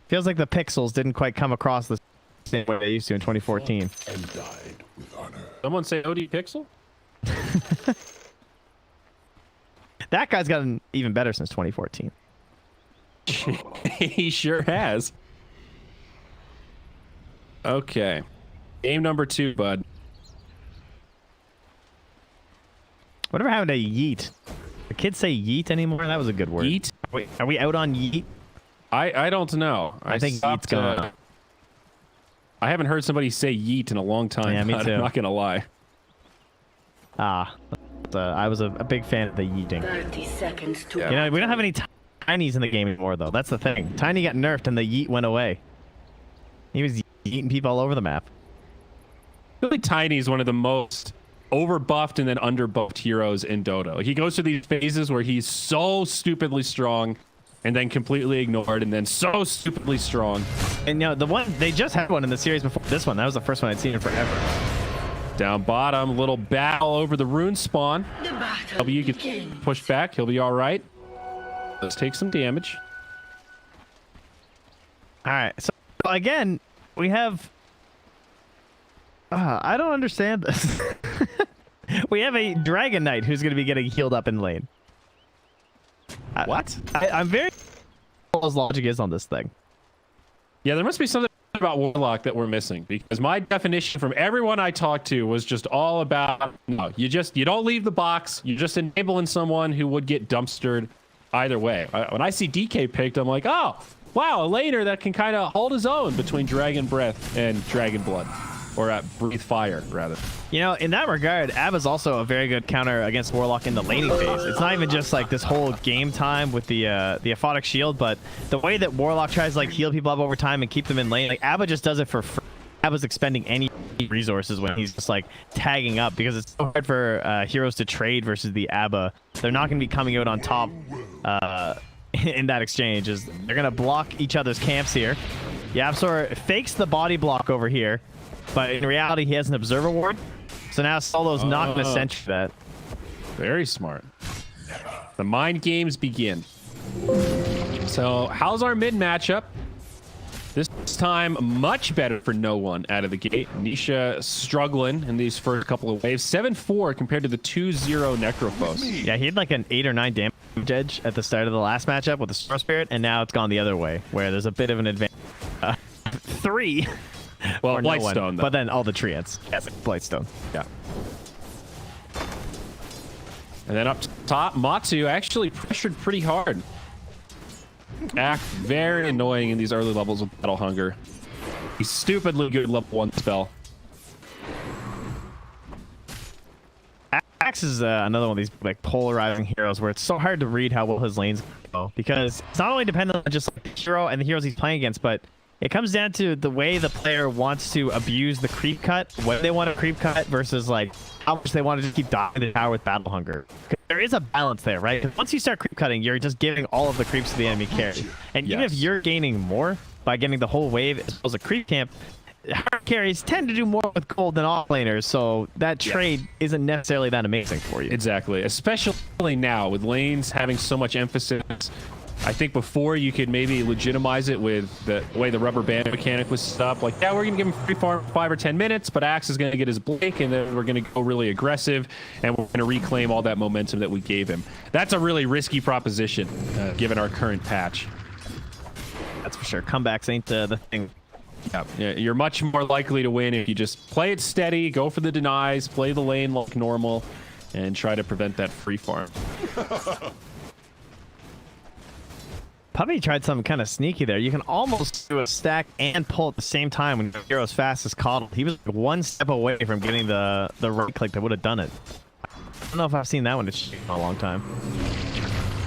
Feels like the pixels didn't quite come across the same way they used to in 2014. Someone say OD Pixel? That guy's gotten even better since 2014. He sure has. Okay. Game number 2, bud. Whatever happened to yeet? The kids say yeet anymore? That was a good word. Yeet? Wait, are we out on yeet? I don't know. I think yeet's gone. I haven't heard somebody say yeet in a long time. Yeah, me too. I'm not going to lie. I was a big fan of the yeeting. 30 seconds to You know, we don't have any tinies in the game anymore, though. That's the thing. Tiny got nerfed and the yeet went away. He was yeeting people all over the map. Really, Tiny is one of the most over buffed and then under buffed heroes in Dota. Like, he goes through these phases where he's so stupidly strong and then completely ignored and then so stupidly strong. And you know, the one they just had one in the series before this one. That was the first one I'd seen in forever. Down bottom, little battle over the rune spawn. The battle W gets begins. pushed back. He'll be all right. Let's take some damage. All right. So again, we have. I don't understand this. We have a Dragon Knight who's going to be getting healed up in lane. What? I'm very. What his logic is on this thing. Yeah, there must be something about Warlock that we're missing, because my definition from everyone I talked to was just all about, no, you don't leave the box. You're just enabling someone who would get dumpstered either way. When I see DK picked, I'm like, oh, wow, a laner that can kind of hold his own between Dragon Breath and Dragon Blood. Or Breathe Fire, rather. You know, in that regard, Abba's also a very good counter against Warlock in the laning phase. It's not even just like this whole game time with the aphotic shield, but the way that Warlock tries to like heal people up over time and keep them in lane. Like Abba just does it for free. Abba's expending any resources when he's just like tagging up, because it's so hard for heroes to trade versus the Abba. They're not going to be coming out on top in that exchange. They're going to block each other's camps here. YapzOr fakes the body block over here. But in reality, he has an observer ward. So now Solo's not going to sentry that. Very smart. The mind games begin. So how's our mid matchup? This time, much better for no one out of the gate. Nisha struggling in these first couple of waves. 7-4 compared to the 2-0 Necrophos. Yeah, he had like an 8 or 9 damage edge at the start of the last matchup with the Storm Spirit, and now it's gone the other way, where there's a bit of an advantage. 3. Well, No Blightstone, though. but then all the treants. Yes, Blightstone. Yeah. And then up top, Matsu actually pressured pretty hard. Act very annoying in these early levels of Battle Hunger. He's stupidly good level 1 spell. Axe is another one of these like polarizing heroes where it's so hard to read how well his lanes go, because it's not only dependent on just like, the hero and the heroes he's playing against, but it comes down to the way the player wants to abuse the creep cut, when they want to creep cut versus like how much they want to just keep dying the tower with Battle Hunger. There is a balance there, right? 'Cause once you start creep cutting, you're just giving all of the creeps to the enemy carry. And even if you're gaining more by getting the whole wave as well as a creep camp, hard carries tend to do more with gold than offlaners, so that trade isn't necessarily that amazing for you. Exactly, especially now with lanes having so much emphasis. I think before you could maybe legitimize it with the way the rubber band mechanic was set up. Like, yeah, we're going to give him free farm 5 or 10 minutes, but Axe is going to get his Blink, and then we're going to go really aggressive, and we're going to reclaim all that momentum that we gave him. That's a really risky proposition, given our current patch. That's for sure. Comebacks ain't the thing. Yeah, you're much more likely to win if you just play it steady, go for the denies, play the lane like normal, and try to prevent that free farm. Puppy tried something kind of sneaky there. You can almost do a stack and pull at the same time when your hero's fast as Coddle. He was like 1 step away from getting the right click that would have done it. I don't know if I've seen that one in a long time.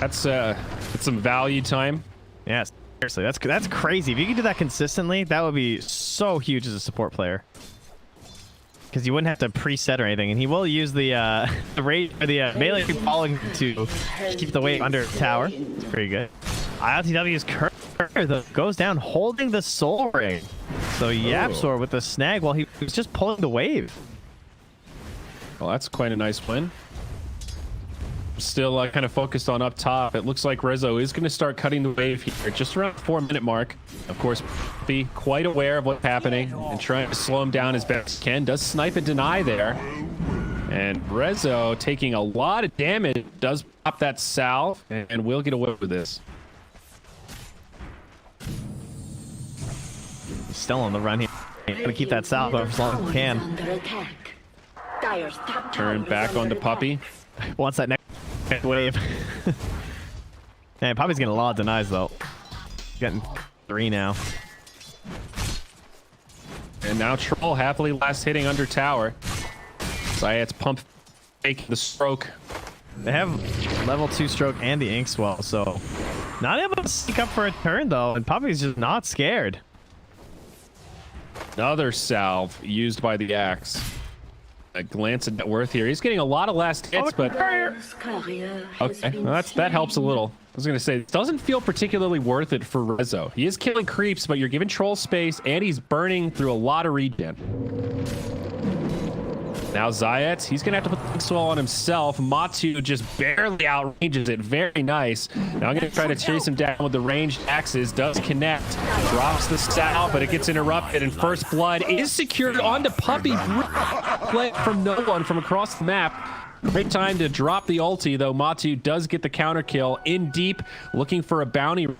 That's some value time. Yeah, seriously, that's crazy. If you could do that consistently, that would be so huge as a support player. Because you wouldn't have to preset or anything, and he will use the rate or the melee following to keep the wave under tower. It's pretty good. ILTW's Curve though goes down holding the Soul Ring. So YapzOr with the snag while he was just pulling the wave. Well, that's quite a nice win. Still kind of focused on up top. It looks like Rezo is going to start cutting the wave here, just around the 4-minute mark. Of course, be quite aware of what's happening and trying to slow him down as best he can. Does snipe and deny there. And Rezo taking a lot of damage, does pop that salve, and will get away with this. He's still on the run here. Gonna keep that salve up as long as he can. Under attack. Dire's top Turn tower back is onto under Puppy. attack. Wants that next wave. Man, Puppy's getting a lot of denies though. Getting 3 now. And now Troll happily last hitting under tower. CIS pump fake the stroke. They have level 2 stroke and the ink swell, so not able to sneak up for a turn though, and Puppy's just not scared. Another salve used by the Axe. A glance at net worth here. He's getting a lot of last hits, but Career has okay, been well, that helps a little. I was gonna say it doesn't feel particularly worth it for Rezo. He is killing creeps, but you're giving troll space, and he's burning through a lot of regen. Now Zayat, he's gonna have to put the swell on himself. Matu just barely outranges it. Very nice. Now I'm gonna try to chase him down with the ranged axes. Does connect, drops the stout, but it gets interrupted, and first blood is secured onto Puppy. Play from no one from across the map. Great time to drop the ulti, though. Matu does get the counter kill in deep, looking for a bounty. If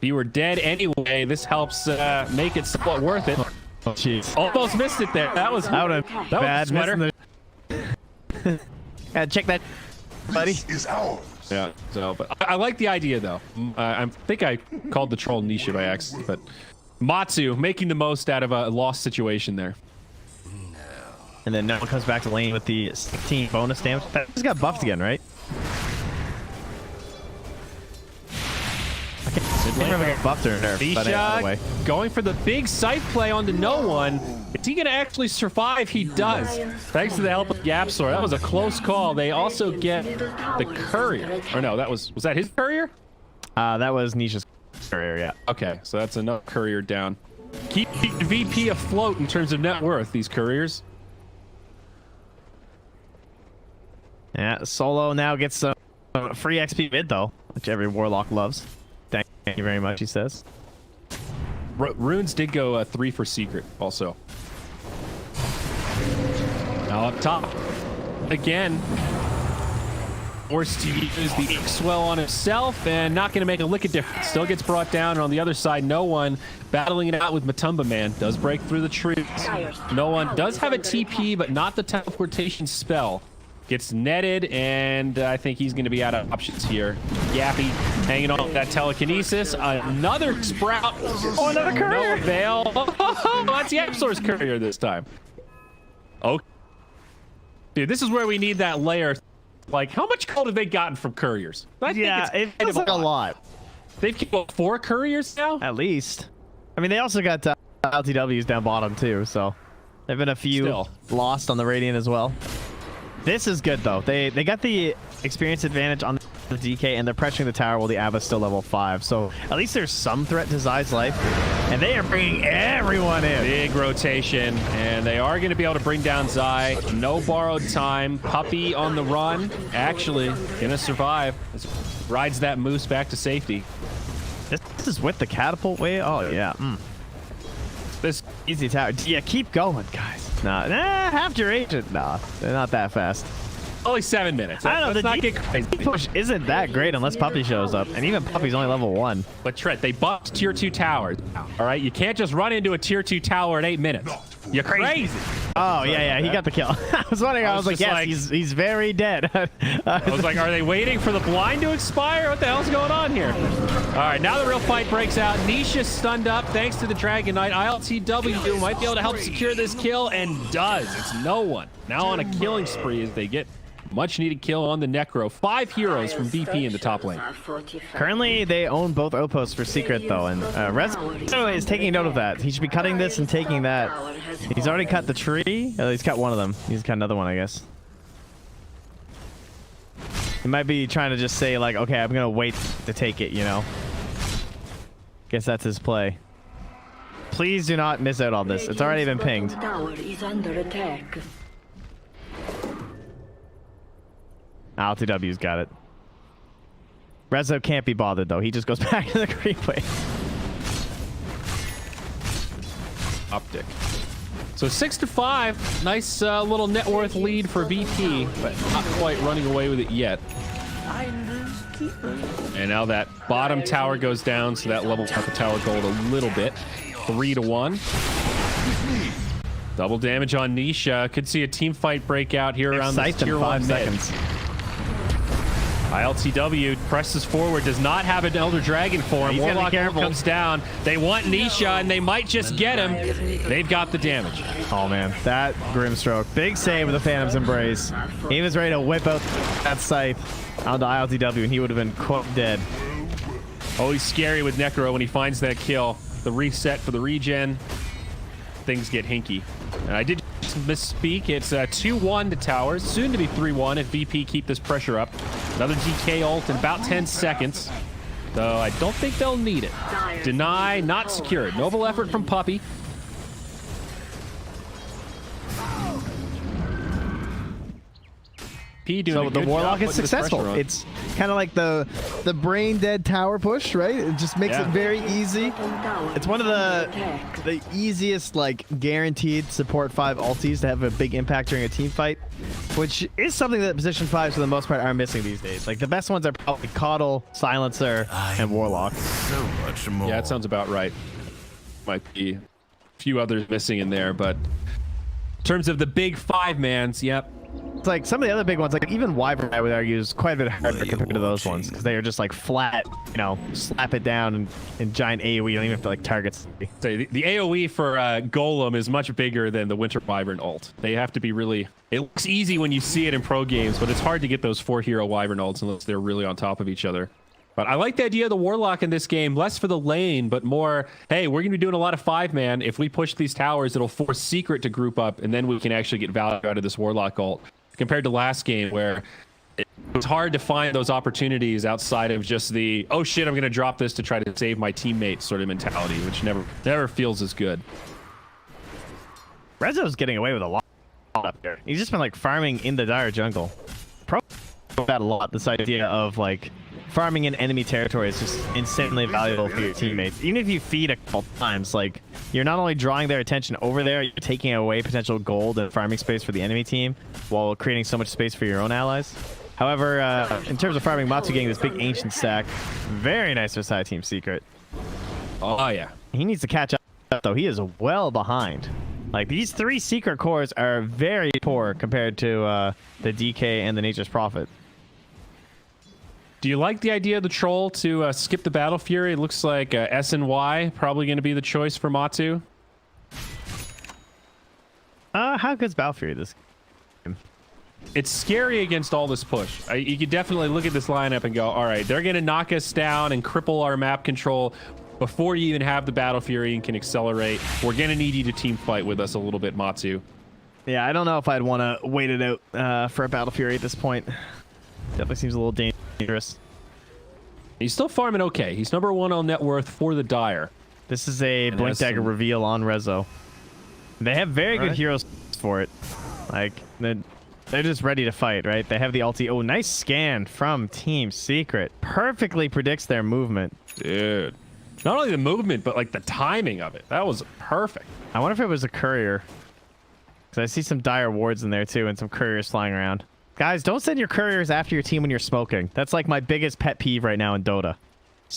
you were dead anyway, this helps make it somewhat worth it. Oh, jeez. Almost missed it there. That was Bad. was a sweater. Yeah, check that, buddy. Is ours. Yeah. So, but I like the idea though. I think I called the troll Nisha by accident, but Matsu making the most out of a lost situation there. And then no one comes back to lane with the 16 bonus damage. That just got buffed again, right? I can't remember if it buffed or nerfed, but anyway. Nisha going for the big scythe play onto no one. Is he going to actually survive? He does. Thanks to the help of Yapsor. That was a close call. They also get the courier. Or no, was that his courier? That was Nisha's courier, yeah. Okay, so that's another courier down. Keep the VP afloat in terms of net worth, these couriers. Yeah, Solo now gets some free XP mid, though, which every Warlock loves. Thank you very much, he says. Runes did go 3 for secret, also. Now up top. Again. Forced to use the X-Swell on himself, and not going to make a lick of difference. Still gets brought down, and on the other side, no one battling it out with Matumba Man. Does break through the trees. No one does have a TP, but not the teleportation spell. Gets netted, and I think he's going to be out of options here. Yappy hanging on with that telekinesis. Another sprout. Oh, another courier. No avail. That's Yapsor's courier this time. Oh, dude, this is where we need that layer. Like, how much gold have they gotten from couriers? I think it feels like a lot. They've killed 4 couriers now? At least. I mean, they also got LTWs down bottom, too, so there have been a few lost on the Radiant as well. This is good, though. They got the experience advantage on the DK, and they're pressuring the tower while the Abba's still level 5. So at least there's some threat to Zai's life. And they are bringing everyone in. Big rotation, and they are going to be able to bring down Zai. No borrowed time. Puppy on the run. Actually, going to survive. Rides that moose back to safety. This is with the catapult way? Oh, yeah. This easy tower. Yeah, keep going, guys. Nah, half duration. Nah, they're not that fast. Only 7 minutes. I don't know. Let's not get crazy. Push isn't that great unless Puppy shows up, and even Puppy's only level 1. But Trent, they buffed tier 2 towers. All right, you can't just run into a tier 2 tower in 8 minutes. You're crazy. Oh yeah, he got the kill. I was wondering. I was like, yes, he's very dead. I was like, are they waiting for the blind to expire? What the hell's going on here? All right, now the real fight breaks out. Nisha stunned up thanks to the Dragon Knight. ILTW might be able to help secure this kill, and does. It's no one. Now on a killing spree as they get much needed kill on the Necro. 5 heroes from VP in the top lane. Currently, they own both outposts for secret, though, and Rezo is taking note of that. He should be cutting this and taking that. He's already cut the tree. He's cut one of them. He's cut another one, I guess. He might be trying to just say, like, okay, I'm going to wait to take it, you know? Guess that's his play. Please do not miss out on this. It's already been pinged. Tower is under attack. LTW's got it. Rezo can't be bothered, though. He just goes back to the creep wave. Optic. So 6-5. Nice little net worth lead for VP, but not quite running away with it yet. And now that bottom tower goes down, so that levels out the tower gold a little bit. 3-1. Double damage on Nisha. Could see a team fight break out here around this tier 1 mid. ILTW presses forward, does not have an Elder Dragon for him. Warlock comes down. They want Nisha, and they might just get him. They've got the damage. Oh, man. That Grimstroke. Big save with the Phantom's Embrace. He was ready to whip out that scythe onto ILTW, and he would have been, quote, dead. Always scary with Necro when he finds that kill. The reset for the regen. Things get hinky. And I did misspeak. It's 2-1 to Towers, soon to be 3-1 if VP keep this pressure up. Another DK ult in about 10 seconds, though I don't think they'll need it. Deny, not secured. Noble effort from Puppy. So the Warlock is successful. It's kind of like the brain dead tower push, right? It just makes it very easy. It's one of the easiest, like, guaranteed support 5 ultis to have a big impact during a team fight, which is something that position 5s for the most part are missing these days. Like, the best ones are probably Caudle, Silencer, and Warlock. So much more. Yeah, that sounds about right. Might be a few others missing in there, but in terms of the big 5-mans, yep. It's like some of the other big ones, like even Wyvern, I would argue, is quite a bit harder compared to those ones because they are just like flat, you know, slap it down and giant AoE. You don't even have to like target. So the AoE for Golem is much bigger than the Winter Wyvern ult. They have to be really. It looks easy when you see it in pro games, but it's hard to get those 4-hero Wyvern ults unless they're really on top of each other. But I like the idea of the Warlock in this game, less for the lane, but more, hey, we're going to be doing a lot of 5-man. If we push these towers, it'll force Secret to group up, and then we can actually get value out of this Warlock ult. Compared to last game where it was hard to find those opportunities outside of just the, oh shit, I'm going to drop this to try to save my teammates sort of mentality, which never feels as good. Rezo's getting away with a lot up there. He's just been like farming in the dire jungle. Pro that a lot, this idea of like farming in enemy territory is just insanely valuable for your teammates. Even if you feed a couple times, like, you're not only drawing their attention over there, you're taking away potential gold and farming space for the enemy team while creating so much space for your own allies. However, in terms of farming, Matsu getting this big ancient stack, very nice for side team Secret. Oh yeah. He needs to catch up though. He is well behind. Like, these 3 Secret cores are very poor compared to the DK and the Nature's Prophet. Do you like the idea of the troll to skip the Battle Fury? It looks like S and Y probably going to be the choice for Matsu. How good's Battle Fury this game? It's scary against all this push. You could definitely look at this lineup and go, all right, they're going to knock us down and cripple our map control before you even have the Battle Fury and can accelerate. We're going to need you to team fight with us a little bit, Matsu. Yeah, I don't know if I'd want to wait it out for a Battle Fury at this point. Definitely seems a little dangerous. He's still farming okay. He's number 1 on net worth for the Dire. This is a Blink Dagger reveal on Rezo. They have very good heroes for it. Like, they're just ready to fight, right? They have the ulti. Oh, nice scan from Team Secret. Perfectly predicts their movement. Dude. Not only the movement, but like the timing of it. That was perfect. I wonder if it was a courier. Because I see some Dire wards in there too and some couriers flying around. Guys, don't send your couriers after your team when you're smoking. That's like my biggest pet peeve right now in Dota.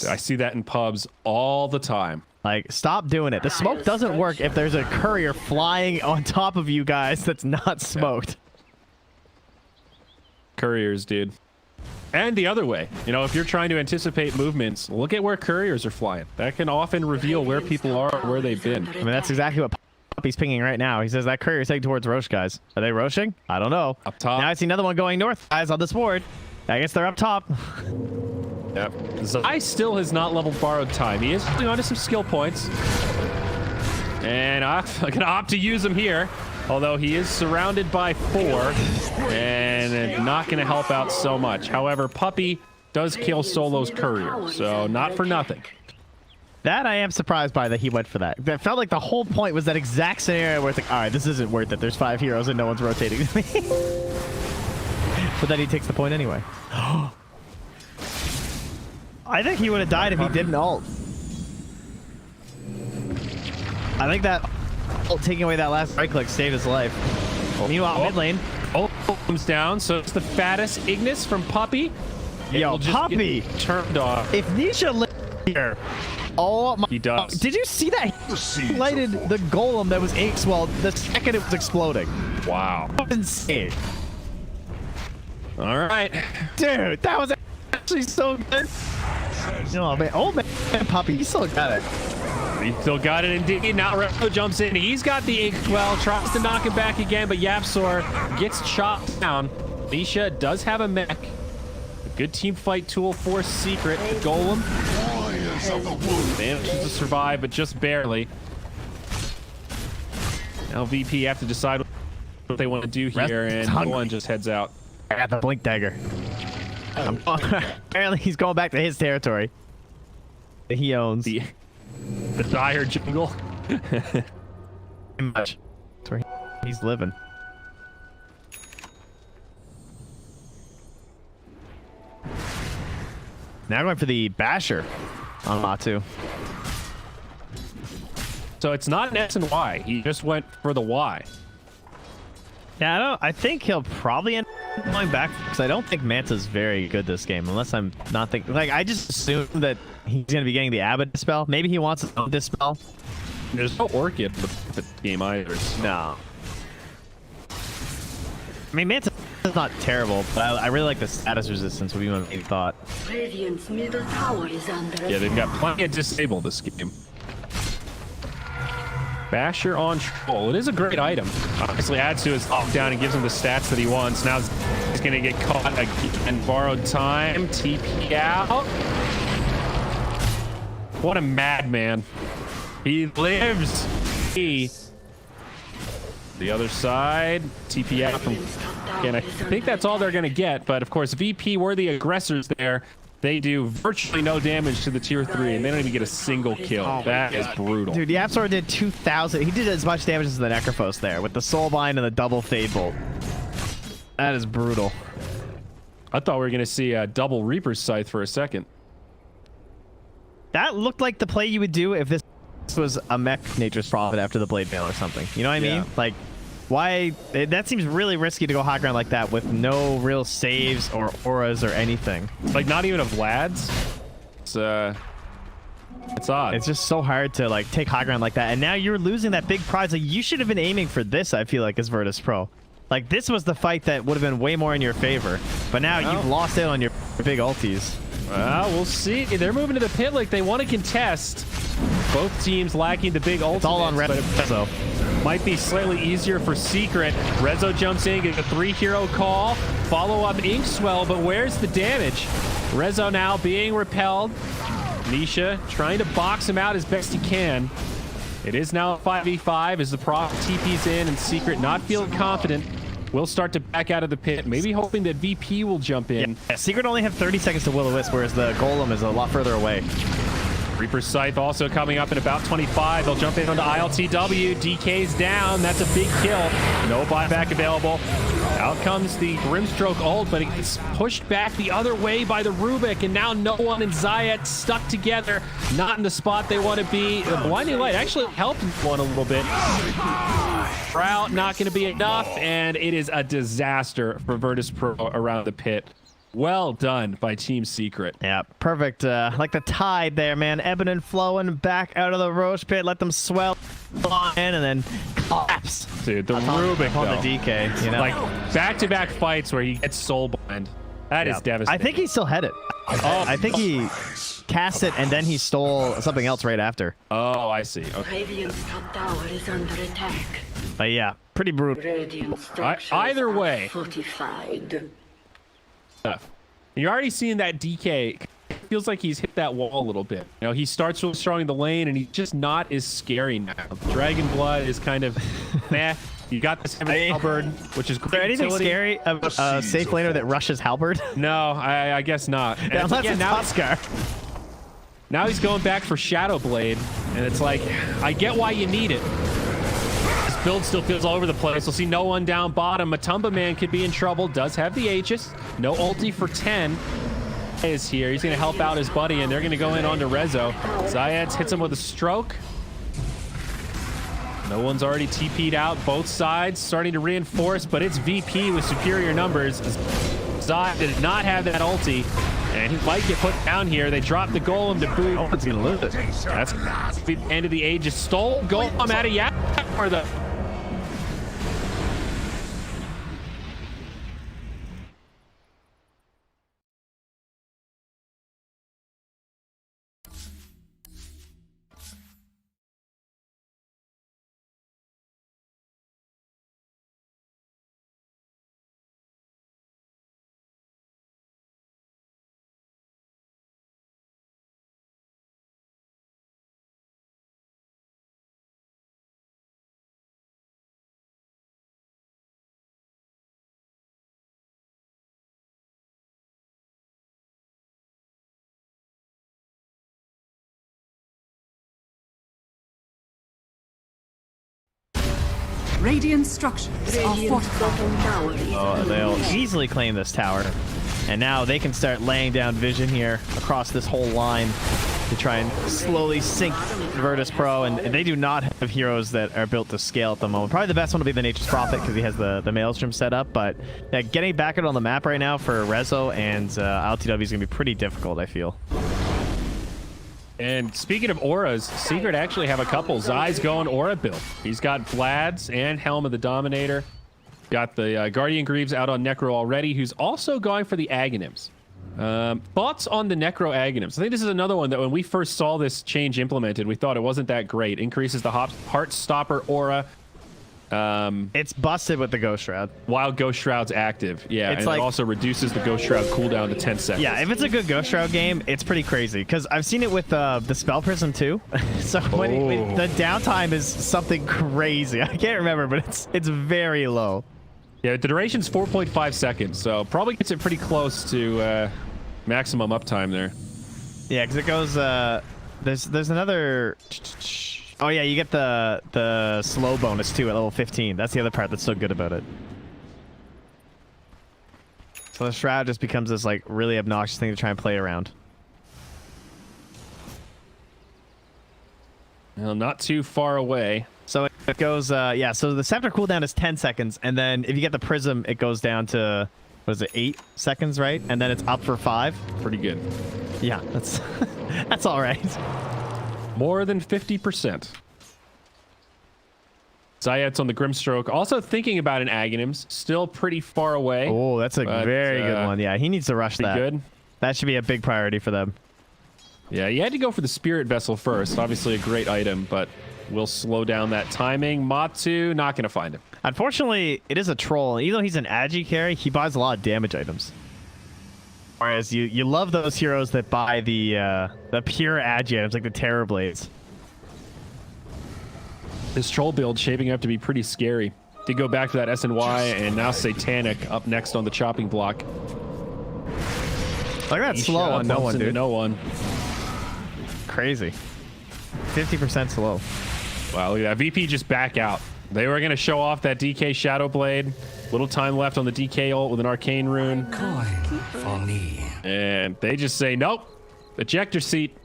I see that in pubs all the time. Like, stop doing it. The smoke doesn't work if there's a courier flying on top of you guys that's not smoked. Couriers, dude. And the other way. You know, if you're trying to anticipate movements, look at where couriers are flying. That can often reveal where people are or where they've been. I mean, that's exactly what Puppy's pinging right now. He says that courier is heading towards Roche, guys. Are they Roshing? I don't know. Up top. Now I see another one going north, guys, on this board. I guess they're up top. Yep. Zai still has not leveled Borrowed Time. He is holding on to some skill points. And I'm going to opt to use him here. Although he is surrounded by 4 and not going to help out so much. However, Puppy does kill Solo's courier, so not for nothing. That I am surprised by that he went for that. That felt like the whole point was that exact scenario where it's like, all right, this isn't worth it. There's 5 heroes and no one's rotating to me. But then he takes the point anyway. I think he would have died if he didn't ult. I think that ult taking away that last right click saved his life. Meanwhile, mid lane. Ult comes down, so it's the fattest Ignis from Puppy. Yo, Puppy turned off. If Nisha lived here, oh my! He does. Did you see that? He lighted the golem that was Inkswell the second it was exploding. Wow. Insane. All right. Dude, that was actually so good. Oh man, old man Puppy, he still got it. He still got it indeed. Now Rezo jumps in. He's got the Inkwell, tries to knock him back again, but Yapsor gets chopped down. Nisha does have a mech. A good team fight tool for Secret. The Golem manages to survive, but just barely. Now VP have to decide what what they want to do Rest here, and hungry. one just heads out. I got the blink dagger. Apparently he's going back to his territory that he owns. The dire jungle. Pretty much. That's where he's living. Now going for the basher on Matu. So it's not an S and Y. He just went for the Y. Yeah, I think he'll probably end up going back because I don't think Manta's very good this game unless I'm not thinking. Like, I just assume that he's going to be getting the Abbott dispel. Maybe he wants his own dispel. There's no Orchid for the game either. No. I mean, Manta's not terrible, but I really like the status resistance would be my main thought. Radiant's middle tower is under Yeah, they've got plenty of disable this game. Basher on troll. It is a great item. Obviously adds to his lockdown and gives him the stats that he wants. Now he's going to get caught again. Borrowed time. TP out. What a madman. He lives. The other side. TP out from... Again, I think that's all they're going to get. But, of course, VP were the aggressors there. They do virtually no damage to the tier 3, and they don't even get a single kill. That is brutal. Dude, the Absolar did 2,000. He did as much damage as the Necrophos there with the Soulbind and the double Fade Bolt. That is brutal. I thought we were going to see a double Reaper's Scythe for a second. That looked like the play you would do if this was a mech Nature's Prophet after the Blade Veil or something. You know what I mean? Like, why? That seems really risky to go high ground like that with no real saves or auras or anything. Like, not even a Vlad's. It's odd. It's just so hard to, like, take high ground like that. And now you're losing that big prize. Like, you should have been aiming for this, I feel like, as Virtus Pro. Like, this was the fight that would have been way more in your favor. But now you've lost out on your big ultis. Well, we'll see. They're moving to the pit like they want to contest. Both teams lacking the big ultimates. It's all on Rezo. Might be slightly easier for Secret. Rezo jumps in, gets a 3-hero call. Follow up Inkswell, but where's the damage? Rezo now being repelled. Nisha trying to box him out as best he can. It is now a 5v5 as the Proc TP's in and Secret not feeling confident. Will start to back out of the pit, maybe hoping that VP will jump in. Yeah, Secret only have 30 seconds to Will-O-Wisp, whereas the Golem is a lot further away. Reaper's Scythe also coming up in about 25. They'll jump in onto ILTW. DK's down. That's a big kill. No buyback available. Out comes the Grimstroke ult, but it gets pushed back the other way by the Rubik, and now no one and Zayat stuck together, not in the spot they want to be. The Blinding Light actually helped one a little bit. Trout not going to be enough, and it is a disaster for Virtus Pro around the pit. Well done by Team Secret. Yeah, perfect. Like the tide there, man. Ebbing and flowing back out of the Roche pit. Let them swell on in and then collapse. Dude, the Rubik, on though. the DK, you know? Like, back-to-back fights where he gets soulbind. That is devastating. I think he still had it. Oh, I think he cast it and then he stole something else right after. oh, I see. Okay. Radiant's top tower is under attack. But yeah, pretty brutal. Radiant structures either are way. fortified. You're already seeing that DK. Feels like he's hit that wall a little bit. You know, he starts really strong in the lane, and he's just not as scary now. Dragon Blood is kind of meh. You got this heavy halberd, which is great. Is there anything utility. scary about a safe laner that rushes halberd? No, I guess not. And Yeah, unless again, it's now, Oscar. now he's going back for Shadow Blade, and it's like, I get why you need it. This build still feels all over the place. We'll see no one down bottom. Matumba Man could be in trouble. Does have the Aegis. No ulti for 10. Is here. He's going to help out his buddy, and they're going to go in onto Rezo. Zayats hits him with a stroke. No one's already TP'd out. Both sides starting to reinforce, but it's VP with superior numbers. Zayat did not have that ulti, and he might get put down here. They dropped the Golem to boot. No one's going to lose it. That's the end of the Aegis. Stole Golem out of Yap for the Radiant structures are Radiant's fortified. bottom tower is Oh, they'll easily claim this tower. And now they can start laying down vision here across this whole line to try and slowly sink Virtus Pro. And they do not have heroes that are built to scale at the moment. Probably the best one will be the Nature's Prophet because he has the Maelstrom set up. But yeah, getting back out on the map right now for Rezo and LTW is going to be pretty difficult, I feel. And speaking of auras, Secret actually have a couple. Zai's going aura build. He's got Vlad's and Helm of the Dominator. Got the Guardian Greaves out on Necro already, who's also going for the Aghanims. Thoughts on the Necro Aghanims? I think this is another one that when we first saw this change implemented, we thought it wasn't that great. Increases the Heart Stopper aura. It's busted with the Ghost Shroud. While Ghost Shroud's active. Yeah, It's and like- it also reduces the Ghost Shroud cooldown to 10 seconds. Yeah, if it's a good Ghost Shroud game, it's pretty crazy. Because I've seen it with the Spell Prism too. So when the downtime is something crazy. I can't remember, but it's very low. Yeah, the duration's 4.5 seconds, so probably gets it pretty close to maximum uptime there. Yeah, because it goes. There's another. Oh yeah, you get the slow bonus too at level 15. That's the other part that's so good about it. So the Shroud just becomes this like really obnoxious thing to try and play around. Well, not too far away. So it goes, yeah, so the Scepter cooldown is 10 seconds, and then if you get the Prism, it goes down to, what is it, 8 seconds, right? And then it's up for 5. Pretty good. Yeah, that's that's all right. More than 50%. Zayat's on the Grimstroke. Also thinking about an Aghanims. Still pretty far away. Oh, that's a But, very good one. Yeah, he needs to rush Pretty that. good. That should be a big priority for them. Yeah, you had to go for the Spirit Vessel first. Obviously a great item, but we'll slow down that timing. Matu, not going to find him. Unfortunately, it is a troll. Even though he's an Agi carry, he buys a lot of damage items. Whereas you love those heroes that buy the pure Agi items, like the Terror Blades. This troll build shaping up to be pretty scary. Did go back to that SNY and now Satanic up next on the chopping block. Like that's slow on no Bumps one, into dude. No one. Crazy. 50% slow. Wow, look at that. VP just back out. They were going to show off that DK Shadow Blade. Little time left on the DK ult with an Arcane Rune. For me. And they just say, nope. Ejector seat.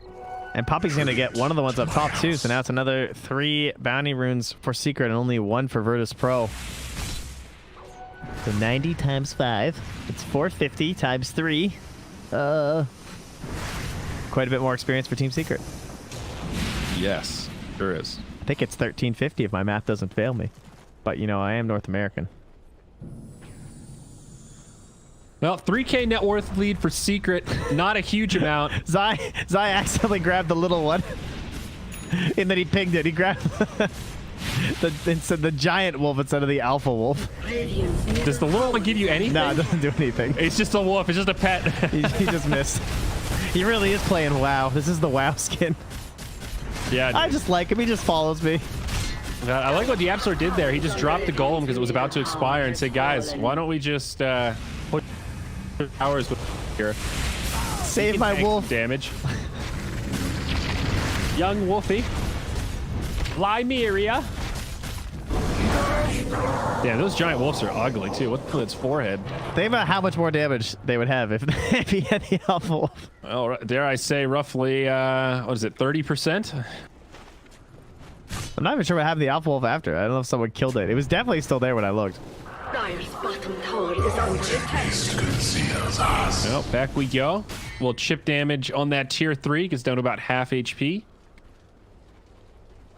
And Poppy's going to get one of the ones up top, too. So now it's another 3 bounty runes for Secret and only 1 for Virtus Pro. So 90 times 5. It's 450 times 3. Quite a bit more experience for Team Secret. Yes, sure is. I think it's 1350 if my math doesn't fail me. But, you know, I am North American. Well, 3K net worth lead for Secret. Not a huge amount. Zai accidentally grabbed the little one. And then he pinged it. He grabbed the giant wolf instead of the alpha wolf. Radiant's Does the little one give you anything? No, it doesn't do anything. It's just a wolf. It's just a pet. He just missed. He really is playing WoW. This is the WoW skin. Yeah. I just like him. He just follows me. I like what the App Store did there. He just dropped the golem because it was about to expire and said, guys, why don't we just put hours with here? Save my Tank wolf. damage. Young Wolfie. Lymeria. Yeah, those giant wolves are ugly too. What's on its forehead? Think about how much more damage they would have if he had the alpha wolf. Well, dare I say roughly, what is it, 30%? I'm not even sure what happened to the alpha wolf after. I don't know if someone killed it. It was definitely still there when I looked. Dire's bottom tower is under attack. Well, back we go. Little chip damage on that tier 3. Gets down to about half HP.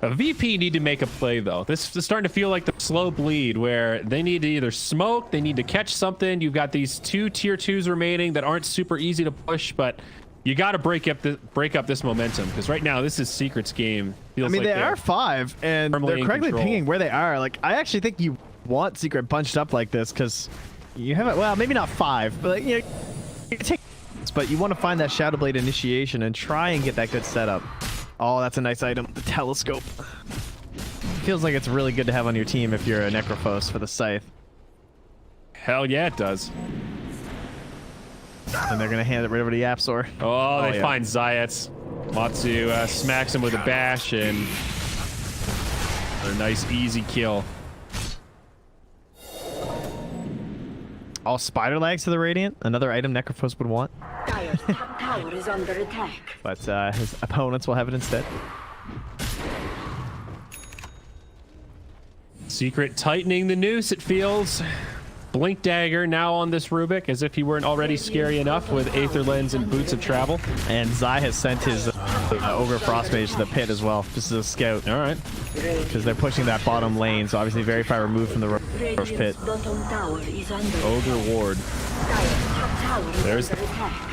A VP need to make a play, though. This is starting to feel like the slow bleed, where they need to either smoke, they need to catch something. You've got these 2 tier 2s remaining that aren't super easy to push, but you got to break up this momentum, because right now this is Secret's game. Feels I mean, like they are 5, and firmly they're in correctly control. pinging where they are. Like, I actually think you want Secret bunched up like this, because you haven't, well, maybe not 5, but, like, you know, you take, but you want to find that Shadow Blade initiation and try and get that good setup. Oh, that's a nice item. The telescope. Feels like it's really good to have on your team if you're a Necrophos for the Scythe. Hell yeah, it does. And they're going to hand it right over to the App Store. Oh, they yeah. find Zayats. Matsu smacks him with a bash, and a nice easy kill. All spider legs to the Radiant. Another item Necrophos would want. Dire's top tower is under attack. But his opponents will have it instead. Secret tightening the noose, it feels. Blink Dagger now on this Rubik, as if he weren't already scary enough with Aether Lens and Boots of Travel. And Zai has sent his Ogre Frostmage to the pit as well, just as a scout. All right. Because they're pushing that bottom lane, so obviously very far removed from the Roche pit. Radiant's bottom tower is under Ogre Ward. Dire's top tower is There's under attack.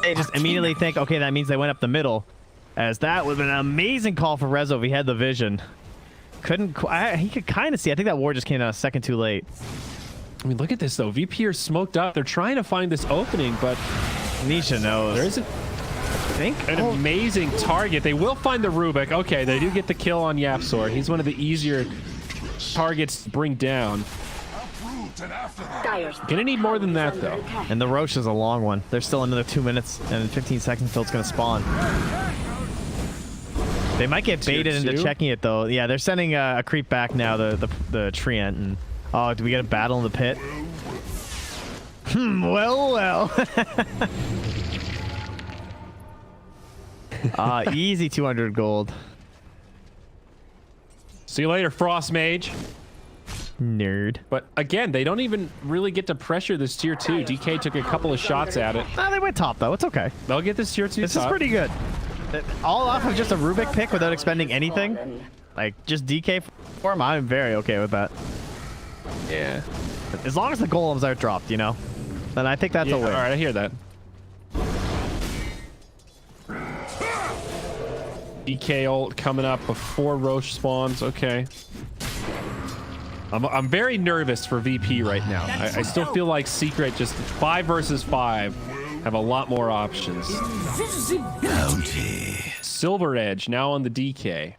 They just immediately think, okay, that means they went up the middle. As that would have been an amazing call for Rezo if he had the vision. He could kind of see. I think that ward just came out a second too late. I mean, look at this, though. VP are smoked up. They're trying to find this opening, but Nisha knows. there isn't an amazing target. They will find the Rubik. Okay, they do get the kill on Yapsor. He's one of the easier targets to bring down. Dire's Gonna need more than that, under though. attack. And the Roche is a long one. There's still another 2 minutes and 15 seconds until it's going to spawn. They might get baited into two? checking it, though. Yeah, they're sending a creep back now, the Treant. And, oh, do we get a battle in the pit? Well. Easy 200 gold. See you later, Frost Mage. Nerd. But again, they don't even really get to pressure this tier 2. DK took a couple of shots at it. They went top, though. It's okay. They'll get this tier 2 This top. is pretty good. All off of just a Rubik pick without expending anything. Like, just DK for him, I'm very okay with that. Yeah. As long as the golems aren't dropped, you know? Then I think that's Yeah, a win. all right, I hear that. DK ult coming up before Roche spawns. Okay. I'm very nervous for VP right now. I still feel like Secret just 5 versus 5 have a lot more options. Silver Edge now on the DK.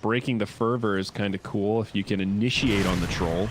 Breaking the Fervor is kind of cool if you can initiate on the troll.